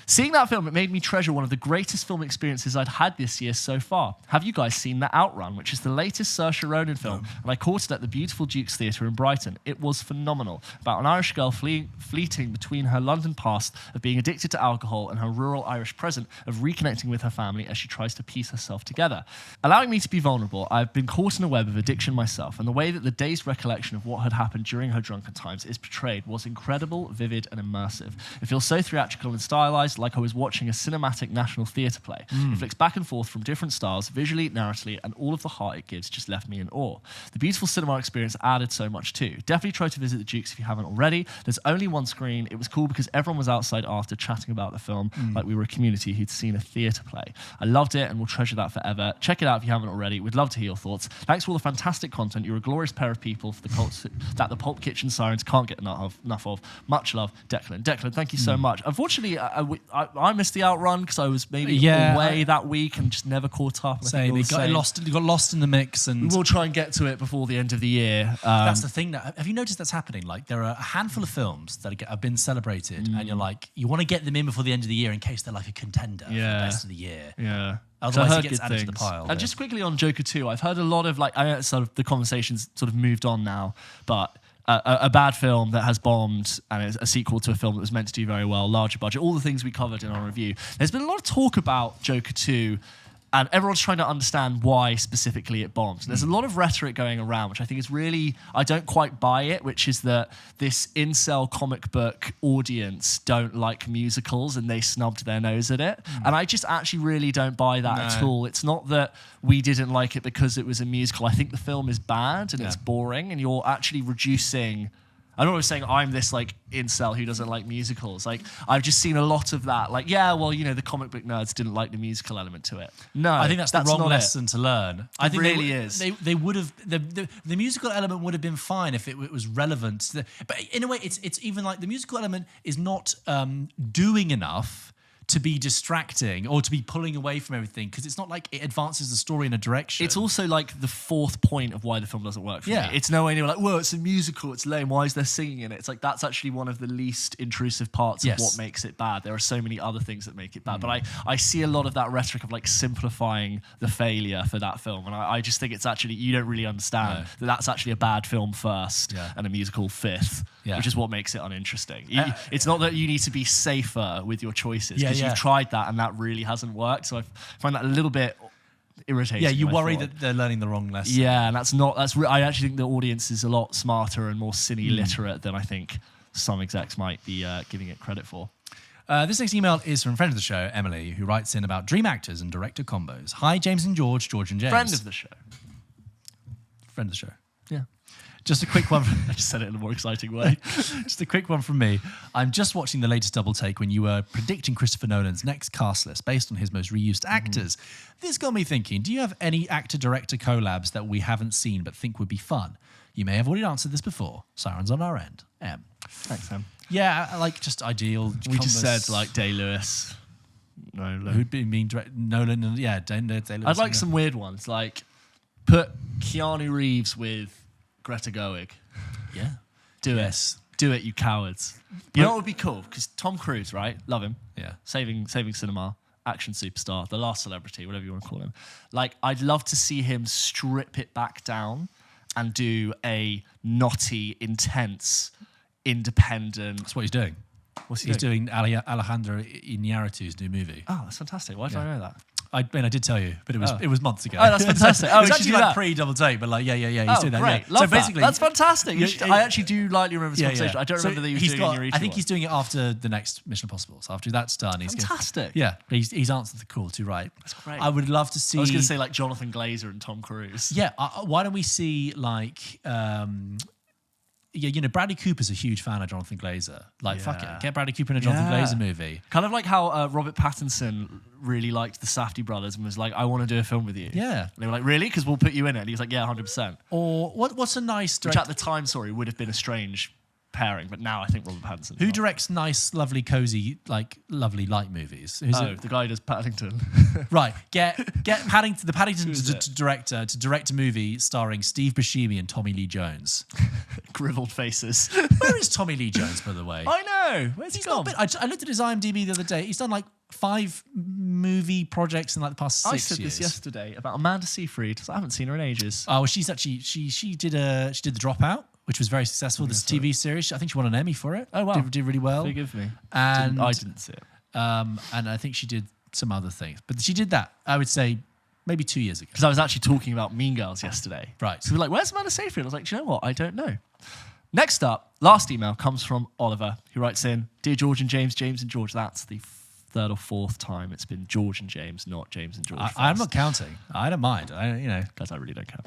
Seeing that film, it made me treasure one of the greatest film experiences I'd had this year so far. Have you guys seen The Outrun, which is the latest Saoirse Ronan film? And I caught it at the beautiful Duke's Theatre in Brighton. It was phenomenal. About an Irish girl fleeting between her London past of being addicted to alcohol and her rural Irish present of reconnecting with her family as she tries to piece herself together. Allowing me to be vulnerable, I've been caught in a web of addiction myself, and the way that the dazed recollection of what had happened during her drunken times is portrayed was incredible, vivid, and immersive. It feels so theatrical and stylized, like I was watching a cinematic National Theatre play. It flicks back and forth from different styles, visually, narratively, and all of the heart it gives just left me in awe. The beautiful cinema experience added so much too. Definitely try to visit the Dukes if you haven't already. There's only one screen. It was cool because everyone was outside after chatting about the film like we were a community who'd seen a theatre play. I loved it and will treasure that forever. Check it out if you haven't already. We'd love to hear your thoughts. Thanks for all the fantastic content. You're a glorious pair of people for the cults that the Pulp Kitchen sirens can't get enough of. Much love, Declan. Declan, thank you so much. Unfortunately, I missed the Outrun because I was maybe away that week and just never caught up. Same. They got lost in the mix, and we'll try and get to it before the end of the year. That's the thing. Have you noticed that's happening? Like, there are a handful of films that have been celebrated, and you're like, you want to get them in before the end of the year in case they're like a contender for the best of the year. Yeah. Otherwise, heard it gets good added to the things. pile. And just quickly on Joker 2, I've heard a lot of I know sort of the conversations sort of moved on now, but a bad film that has bombed and is a sequel to a film that was meant to do very well, larger budget, all the things we covered in our review. There's been a lot of talk about Joker 2. And everyone's trying to understand why specifically it bombs. There's a lot of rhetoric going around, which I think is really, I don't quite buy it, which is that this incel comic book audience don't like musicals and they snubbed their nose at it. And I just actually really don't buy that at all. It's not that we didn't like it because it was a musical. I think the film is bad and it's boring, and you're actually reducing... I don't know, saying I'm this incel who doesn't like musicals. I've just seen a lot of that. The comic book nerds didn't like the musical element to it. No, I think that's the wrong lesson to learn. I think really is. They would have the musical element would have been fine if it was relevant. But in a way, it's even like the musical element is not doing enough to be distracting or to be pulling away from everything, because it's not like it advances the story in a direction. It's also like the fourth point of why the film doesn't work for me. It's no way near well, it's a musical, it's lame, why is there singing in it? It's like that's actually one of the least intrusive parts of what makes it bad. There are so many other things that make it bad. But I see a lot of that rhetoric of simplifying the failure for that film. And I just think it's actually, you don't really understand that that's actually a bad film first and a musical fifth, which is what makes it uninteresting. It's not that you need to be safer with your choices, because you've tried that and that really hasn't worked. So I find that a little bit irritating. Yeah, you worry that they're learning the wrong lesson. Yeah, and I actually think the audience is a lot smarter and more cine literate than I think some execs might be giving it credit for. This next email is from friend of the show, Emily, who writes in about dream actors and director combos. Hi, James and George and James. Friend of the show. Friend of the show. Yeah. Just a quick one. I just said it in a more exciting way. Just a quick one from me. I'm just watching the latest double take when you were predicting Christopher Nolan's next cast list based on his most reused actors. This got me thinking, do you have any actor-director collabs that we haven't seen but think would be fun? You may have already answered this before. Sirens on our end. M. Thanks, Em. Yeah, just ideal. We just said Day-Lewis. Nolan. Who'd be mean Nolan and Day-Lewis. I'd like some weird ones, put Keanu Reeves with Greta Gerwig. Yeah. Do it, you cowards. You know what would be cool? Because Tom Cruise, right? Love him. Yeah. Saving cinema, action superstar, the last celebrity, whatever you want to call him. I'd love to see him strip it back down and do a knotty, intense, independent... That's what he's doing. What's he He's doing? doing Alejandro Iñárritu's new movie. Oh, that's fantastic. Why did I know that? I did tell you, but it was months ago. Oh, that's fantastic. It was actually pre-double take, but he's doing that. Great. Yeah. Love so basically, that's fantastic. I actually do lightly remember this conversation. I don't remember that he was doing Iñárritu. I think he's doing it after the next Mission Impossible. So after that's done, he's fantastic. He's answered the call too, right? That's great. I would love to see. I was going to say Jonathan Glazer and Tom Cruise. Yeah. Why don't we see Bradley Cooper's a huge fan of Jonathan Glazer. Fuck it, get Bradley Cooper in a Jonathan Glazer movie. Kind of like how Robert Pattinson really liked the Safdie brothers and was like, I want to do a film with you. Yeah. And they were like, really? Because we'll put you in it. And he was like, yeah, 100%. Or what's a nice director? Which at the time, would have been a strange pairing, but now I think Robert Pattinson. Who directs nice, lovely, cozy, lovely light movies? The guy who does Paddington. Right. Get Paddington, the Paddington director to direct a movie starring Steve Buscemi and Tommy Lee Jones. Grizzled faces. Where is Tommy Lee Jones, by the way? I know. Where's he gone? I looked at his IMDb the other day. He's done 5 movie projects in the past 6 years. I said this yesterday about Amanda Seyfried. I haven't seen her in ages. Oh, well, she's actually she did The Dropout, which was very successful. This TV series. I think she won an Emmy for it. Oh wow, did really well. Forgive me. And I didn't see it. And I think she did some other things, but she did that. I would say maybe 2 years ago. Because I was actually talking about Mean Girls yesterday. Right. So we were like, "Where's Amanda Seyfried?" I was like, "Do you know what? I don't know." Next up, last email comes from Oliver, who writes in, "Dear George and James, James and George." That's the third or fourth time it's been George and James, not James and George. I'm not counting. I don't mind. Because I really don't count.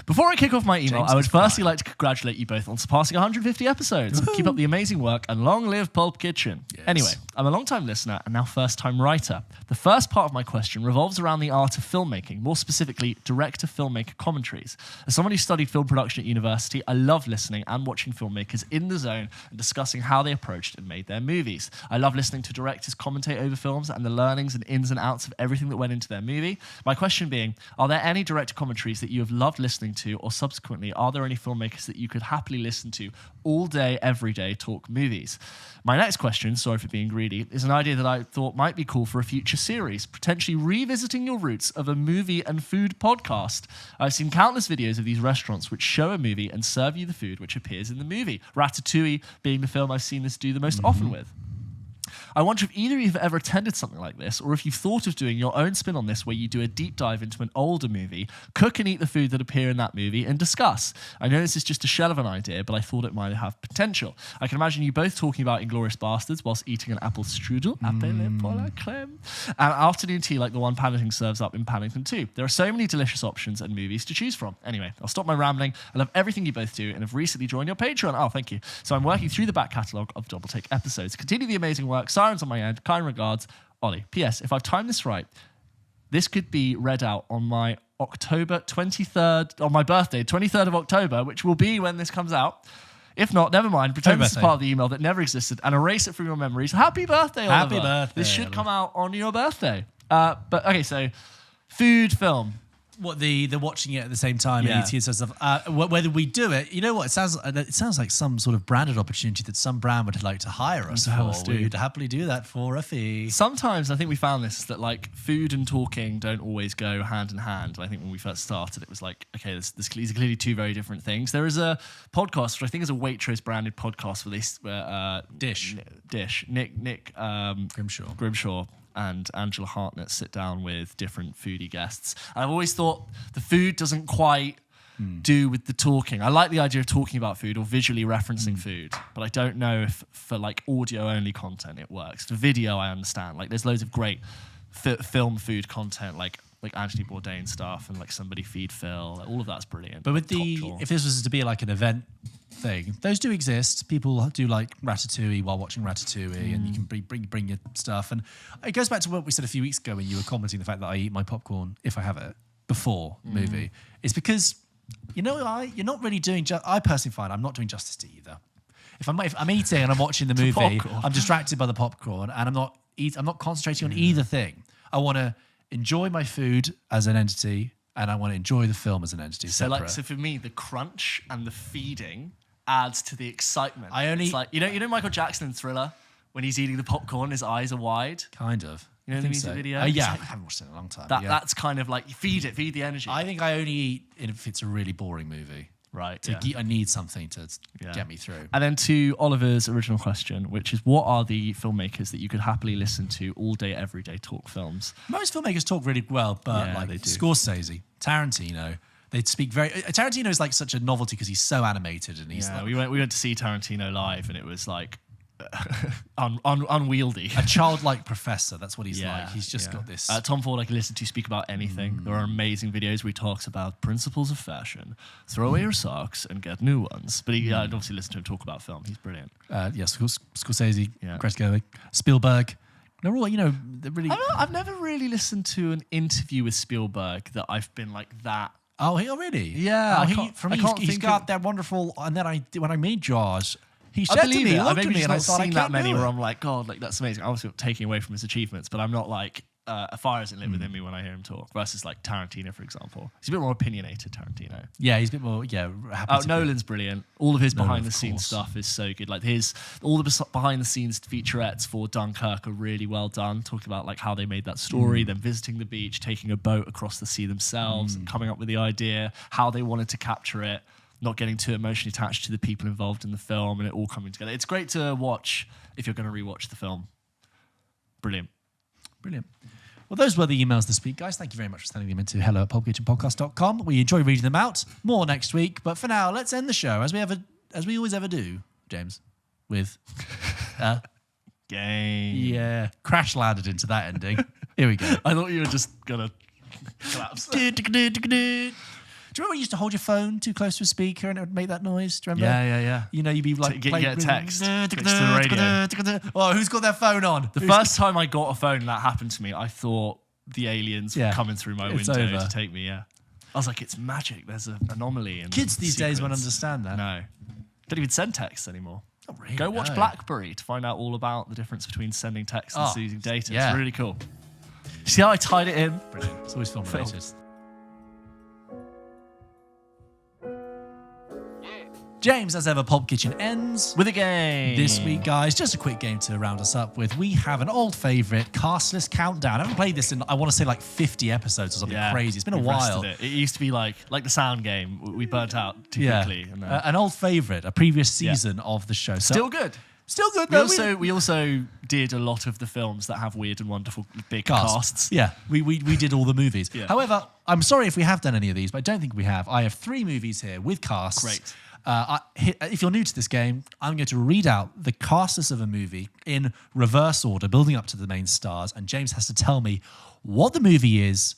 Before I kick off my email, I would firstly like to congratulate you both on surpassing 150 episodes. Keep up the amazing work and long live Pulp Kitchen. Yes. Anyway, I'm a long-time listener and now first-time writer. The first part of my question revolves around the art of filmmaking, more specifically director-filmmaker commentaries. As someone who studied film production at university, I love listening and watching filmmakers in the zone and discussing how they approached and made their movies. I love listening to directors commentate over films and the learnings and ins and outs of everything that went into their movie. My question being, are there any director commentaries that you have loved listening to, or subsequently, are there any filmmakers that you could happily listen to all day, every day, talk movies? My next question, sorry for being greedy, greedy is an idea that I thought might be cool for a future series, potentially revisiting your roots of a movie and food podcast. I've seen countless videos of these restaurants which show a movie and serve you the food which appears in the movie. Ratatouille being the film I've seen this do the most often with. I wonder if either of you have ever attended something like this, or if you've thought of doing your own spin on this where you do a deep dive into an older movie, cook and eat the food that appear in that movie, and discuss. I know this is just a shell of an idea, but I thought it might have potential. I can imagine you both talking about Inglourious Bastards whilst eating an apple strudel, appelé pour la crème, and afternoon tea like the one Paddington serves up in Paddington 2. There are so many delicious options and movies to choose from. Anyway, I'll stop my rambling. I love everything you both do and have recently joined your Patreon. Oh, thank you. So I'm working through the back catalogue of Double Take episodes. Continue the amazing work. Sirens on my end. Kind regards, Ollie. P.S. If I've timed this right, this could be read out on my October 23rd, on my birthday, 23rd of October, which will be when this comes out. If not, never mind. Pretend this is part of the email that never existed and erase it from your memories. Happy birthday, Oliver. Happy birthday. This should come out on your birthday. But okay, so food, film. What the watching it at the same time and eating and stuff. Whether we do it, you know what? It sounds like some sort of branded opportunity that some brand would like to hire us for. We'd happily do that for a fee. Sometimes I think we found this that like food and talking don't always go hand in hand. I think when we first started, it was like, okay, these are clearly two very different things. There is a podcast, which I think is a Waitrose branded podcast where Nick Grimshaw and Angela Hartnett sit down with different foodie guests. And I've always thought the food doesn't quite do with the talking. I like the idea of talking about food or visually referencing food, but I don't know if for like audio only content it works. For video, I understand. Like there's loads of great film food content, like Anthony Bourdain stuff and like Somebody Feed Phil. Like, all of that's brilliant. But with if this was to be like an event thing, those do exist. People do like Ratatouille while watching Ratatouille, and you can bring your stuff. And it goes back to what we said a few weeks ago when you were commenting the fact that I eat my popcorn if I have it before the movie. It's because you're not really doing. I personally find I'm not doing justice to either. If I'm eating and I'm watching the movie, I'm distracted by the popcorn, and I'm not concentrating on either thing. I want to enjoy my food as an entity, and I want to enjoy the film as an entity. So for me, the crunch and the feeding adds to the excitement. It's like you know Michael Jackson in Thriller when he's eating the popcorn, his eyes are wide. Kind of. You know the music video? Yeah, I haven't watched it in a long time. That's kind of like feed the energy. I think I only eat if it's a really boring movie. Right. I need something to get me through. And then to Oliver's original question, which is what are the filmmakers that you could happily listen to all day, every day talk films? Most filmmakers talk really well, but like they do. Scorsese, Tarantino, they speak very... Tarantino is like such a novelty because he's so animated and he's like... We went to see Tarantino live and it was like unwieldy. A childlike professor, that's what he's like. He's just got this... Tom Ford I can listen to speak about anything. There are amazing videos where he talks about principles of fashion, throw away your socks and get new ones. But I'd obviously listen to him talk about film. He's brilliant. Scorsese, Greta Gerwig, Spielberg. They're all, they're really... I've never really listened to an interview with Spielberg that I've been like that. Oh, really? Yeah. He's got that wonderful... And then when I made Jaws... He said to me, he looked at me, and I thought, I can't that many do it. where I'm like, God, like that's amazing. Obviously, taking away from his achievements, but I'm not like a fire isn't lit within me when I hear him talk. Versus like Tarantino, for example, he's a bit more opinionated. Tarantino, he's a bit more, happy. Nolan's brilliant. All of his behind the scenes stuff is so good. Like all the behind the scenes featurettes for Dunkirk are really well done. Talking about like how they made that story, them visiting the beach, taking a boat across the sea themselves, and coming up with the idea, how they wanted to capture it. Not getting too emotionally attached to the people involved in the film and it all coming together. It's great to watch if you're going to rewatch the film. Brilliant. Well, those were the emails this week, guys. Thank you very much for sending them into hello@pulpkitchenpodcast.com. We enjoy reading them out. More next week. But for now, let's end the show as we always ever do, James, with game. Yeah. Crash landed into that ending. Here we go. I thought you were just going to collapse. Do you remember when you used to hold your phone too close to a speaker and it would make that noise? Do you remember? Yeah. You'd be like... Get a text next to the radio. Oh, who's got their phone on? The first time I got a phone and that happened to me, I thought the aliens were coming through my window to take me, I was like, it's magic. There's an anomaly. In Kids these days won't understand that. No. Don't even send texts anymore. Not really, Go watch BlackBerry to find out all about the difference between sending texts and using data. It's really cool. See how I tied it in? Brilliant. It's always film-related. James, as ever, Pulp Kitchen ends with a game. This week, guys, just a quick game to round us up with. We have an old favourite, Cast List Countdown. I haven't played this in, I want to say, like 50 episodes or something crazy. It's been a while. It used to be like the sound game. We burnt out too quickly. And then... an old favourite, a previous season of the show. So, Still good. Still good, though. We also did a lot of the films that have weird and wonderful big casts. Yeah, we did all the movies. Yeah. However, I'm sorry if we have done any of these, but I don't think we have. I have 3 movies here with casts. Great. If you're new to this game, I'm going to read out the cast list of a movie in reverse order, building up to the main stars, and James has to tell me what the movie is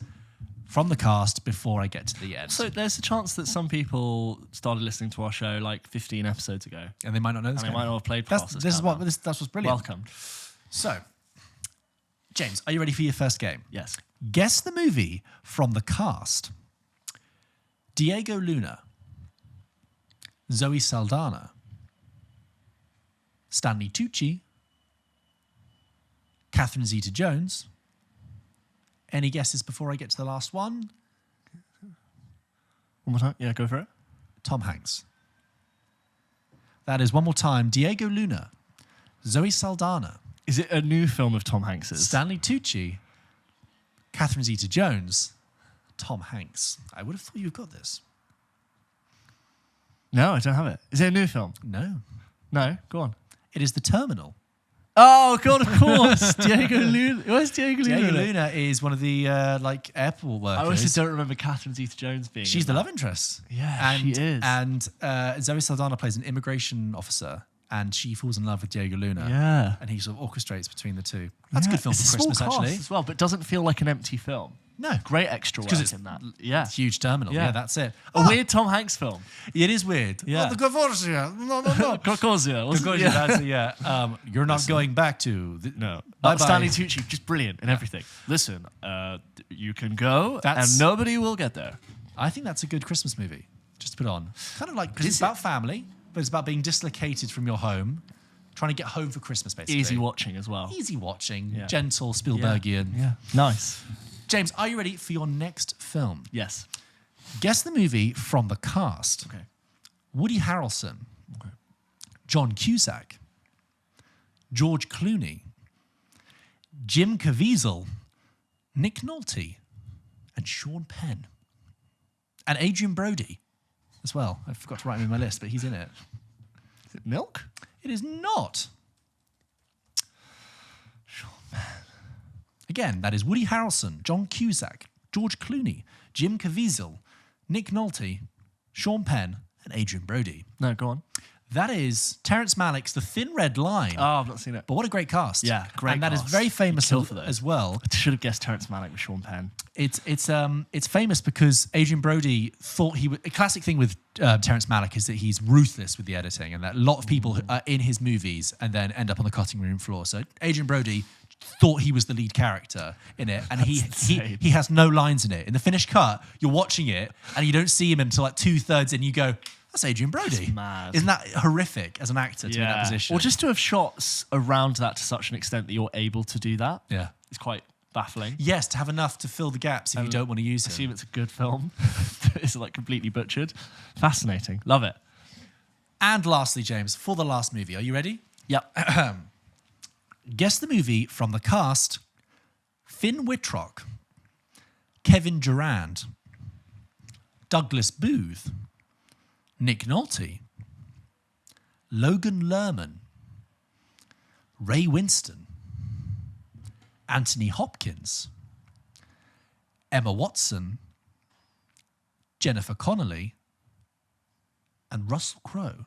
from the cast before I get to the end. So there's a chance that some people started listening to our show like 15 episodes ago. And they might not know this game. They might not have played That's what's brilliant. Welcome. So, James, are you ready for your first game? Yes. Guess the movie from the cast. Diego Luna, Zoe Saldana, Stanley Tucci, Catherine Zeta-Jones. Any guesses before I get to the last one? One more time? Yeah, go for it. Tom Hanks. That is one more time. Diego Luna, Zoe Saldana. Is it a new film of Tom Hanks's? Stanley Tucci, Catherine Zeta-Jones, Tom Hanks. I would have thought you'd got this. No, I don't have it. Is it a new film? No. No, go on. It is The Terminal. Oh, God, of course. Diego Luna. Where's Diego Luna? Diego Luna is one of the airport workers. I also don't remember Catherine Zeta-Jones being She's the love interest. Yeah, she is. And Zoe Saldana plays an immigration officer, and she falls in love with Diego Luna. Yeah. And he sort of orchestrates between the two. That's a good film for Christmas, actually. As well, but doesn't feel like an empty film. No. Great extra work in that. Yeah. Huge Terminal. Yeah, that's it. A weird Tom Hanks film. It is weird. Yeah. Oh, the Gavosia. No. Gavosia, that's it, yeah. You're not going back to... No. Bye-bye. Stanley Tucci, just brilliant in everything. Listen, you can go and nobody will get there. I think that's a good Christmas movie just to put on. Kind of like, because it's about family, but it's about being dislocated from your home, trying to get home for Christmas, basically. Easy watching as well. Easy watching, gentle, Spielbergian. Yeah. Nice. James, are you ready for your next film? Yes. Guess the movie from the cast. Okay. Woody Harrelson. Okay. John Cusack. George Clooney. Jim Caviezel. Nick Nolte. And Sean Penn. And Adrian Brody as well. I forgot to write him in my list, but he's in it. Is it Milk? It is not. Sean Penn. Again, that is Woody Harrelson, John Cusack, George Clooney, Jim Caviezel, Nick Nolte, Sean Penn, and Adrian Brody. No, go on. That is Terrence Malick's The Thin Red Line. Oh, I've not seen it. But what a great cast. Yeah, great And that cast. is very famous for those. as well. I should have guessed Terrence Malick with Sean Penn. It's famous because Adrian Brody thought he would... A classic thing with Terrence Malick is that he's ruthless with the editing, and that a lot of people are in his movies and then end up on the cutting room floor. So Adrian Brody thought he was the lead character in it, and he has no lines in it. In the finished cut, you're watching it, and you don't see him until like 2/3 in. You go, that's Adrian Brody. That's mad. Isn't that horrific as an actor to be in that position? Or just to have shot around that to such an extent that you're able to do that. Yeah. It's quite baffling. Yes, to have enough to fill the gaps if you don't want to use I him. assume it's a good film. It's like completely butchered. Fascinating. Love it. And lastly, James, for the last movie, are you ready? Yep. Guess the movie from the cast. Finn Wittrock, Kevin Durand, Douglas Booth, Nick Nolte, Logan Lerman, Ray Winston, Anthony Hopkins, Emma Watson, Jennifer Connelly, and Russell Crowe.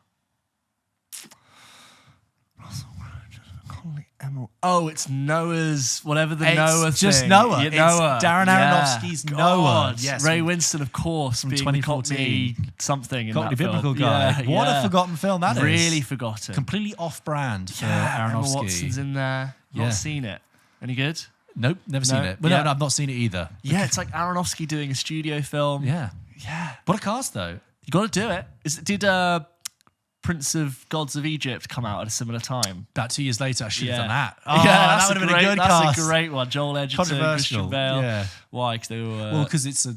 Oh, it's Noah's, whatever the Noah thing. Just Noah. Yeah, It's Noah. Darren Aronofsky's Noah. Yes. Ray Winston, of course, from being 2014. Cockney something in Cockney that film. biblical guy. What a forgotten film that is. Really forgotten. Completely off-brand for Emma Aronofsky. Watson's in there. Not seen it. Any good? Nope, never seen it. Well, no, I've not seen it either. Yeah, it's like Aronofsky doing a studio film. Yeah. Yeah. What a cast, though. You got to do it. Did Prince of Gods of Egypt come out at a similar time? About 2 years later, I should have done that. Oh, that would have been a good cast. That's a great one. Joel Edgerton, Controversial. Christian Bale. Yeah. Why? Because they were... Well, because it's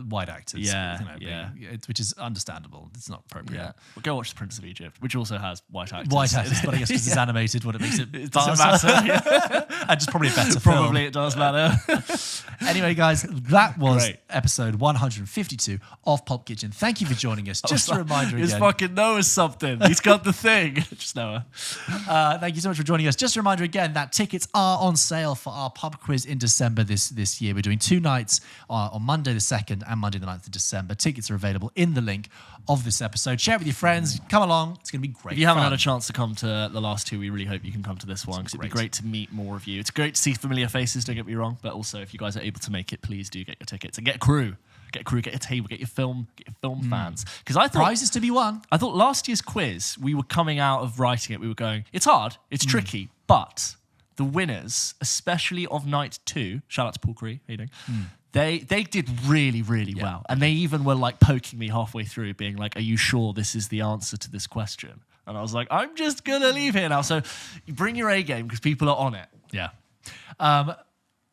white actors. Yeah, which is understandable. It's not appropriate. Yeah. Well, go watch The Prince of Egypt, which also has white actors. White actors, but I guess because it's animated, what it makes it doesn't matter. And just probably a better film. Probably it does matter. Anyway, guys, that was episode 152 of Pulp Kitchen. Thank you for joining us. Just a reminder again. His fucking Noah's something. He's got the thing. Just Noah. Thank you so much for joining us. Just a reminder again that tickets are on sale for our pub quiz in December this year. We're doing 2 nights on Monday the 2nd and Monday the 9th of December. Tickets are available in the link of this episode. Share it with your friends. Come along. It's going to be great. If you haven't had a chance to come to the last 2, we really hope you can come to this one because it'd be great to meet more of you. It's great to see familiar faces, don't get me wrong, but also if you guys are able to make it, please do get your tickets and get a crew. Get a crew, get a table, get your film fans. Because I thought prizes to be won. I thought last year's quiz, we were coming out of writing it, we were going, it's hard, it's tricky, but the winners, especially of night 2, shout out to Paul Cree, how you doing? They did really, really well. And they even were like poking me halfway through, being like, are you sure this is the answer to this question? And I was like, I'm just gonna leave here now. So you bring your A game because people are on it. Yeah.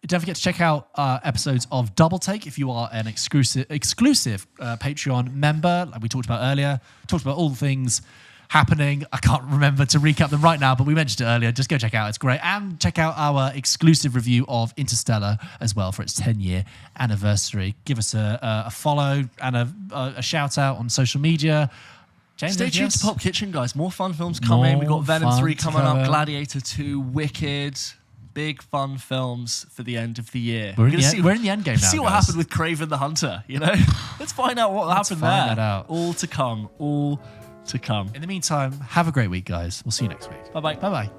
Don't forget to check out episodes of Double Take if you are an exclusive Patreon member, like we talked about earlier. Talked about all the things happening. I can't remember to recap them right now, but we mentioned it earlier. Just go check it out. It's great. And check out our exclusive review of Interstellar as well for its 10-year anniversary. Give us a follow and a shout out on social media. James, stay tuned to Pulp Kitchen, guys. More fun films coming. We've got Venom 3 coming up, Gladiator 2, Wicked. Big fun films for the end of the year. We're in the end game now. See what happened with Kraven the Hunter, you know? Let's find out what happened there. That out. All to come. All to come. In the meantime, have a great week, guys. We'll see you next week. Bye-bye. Bye-bye.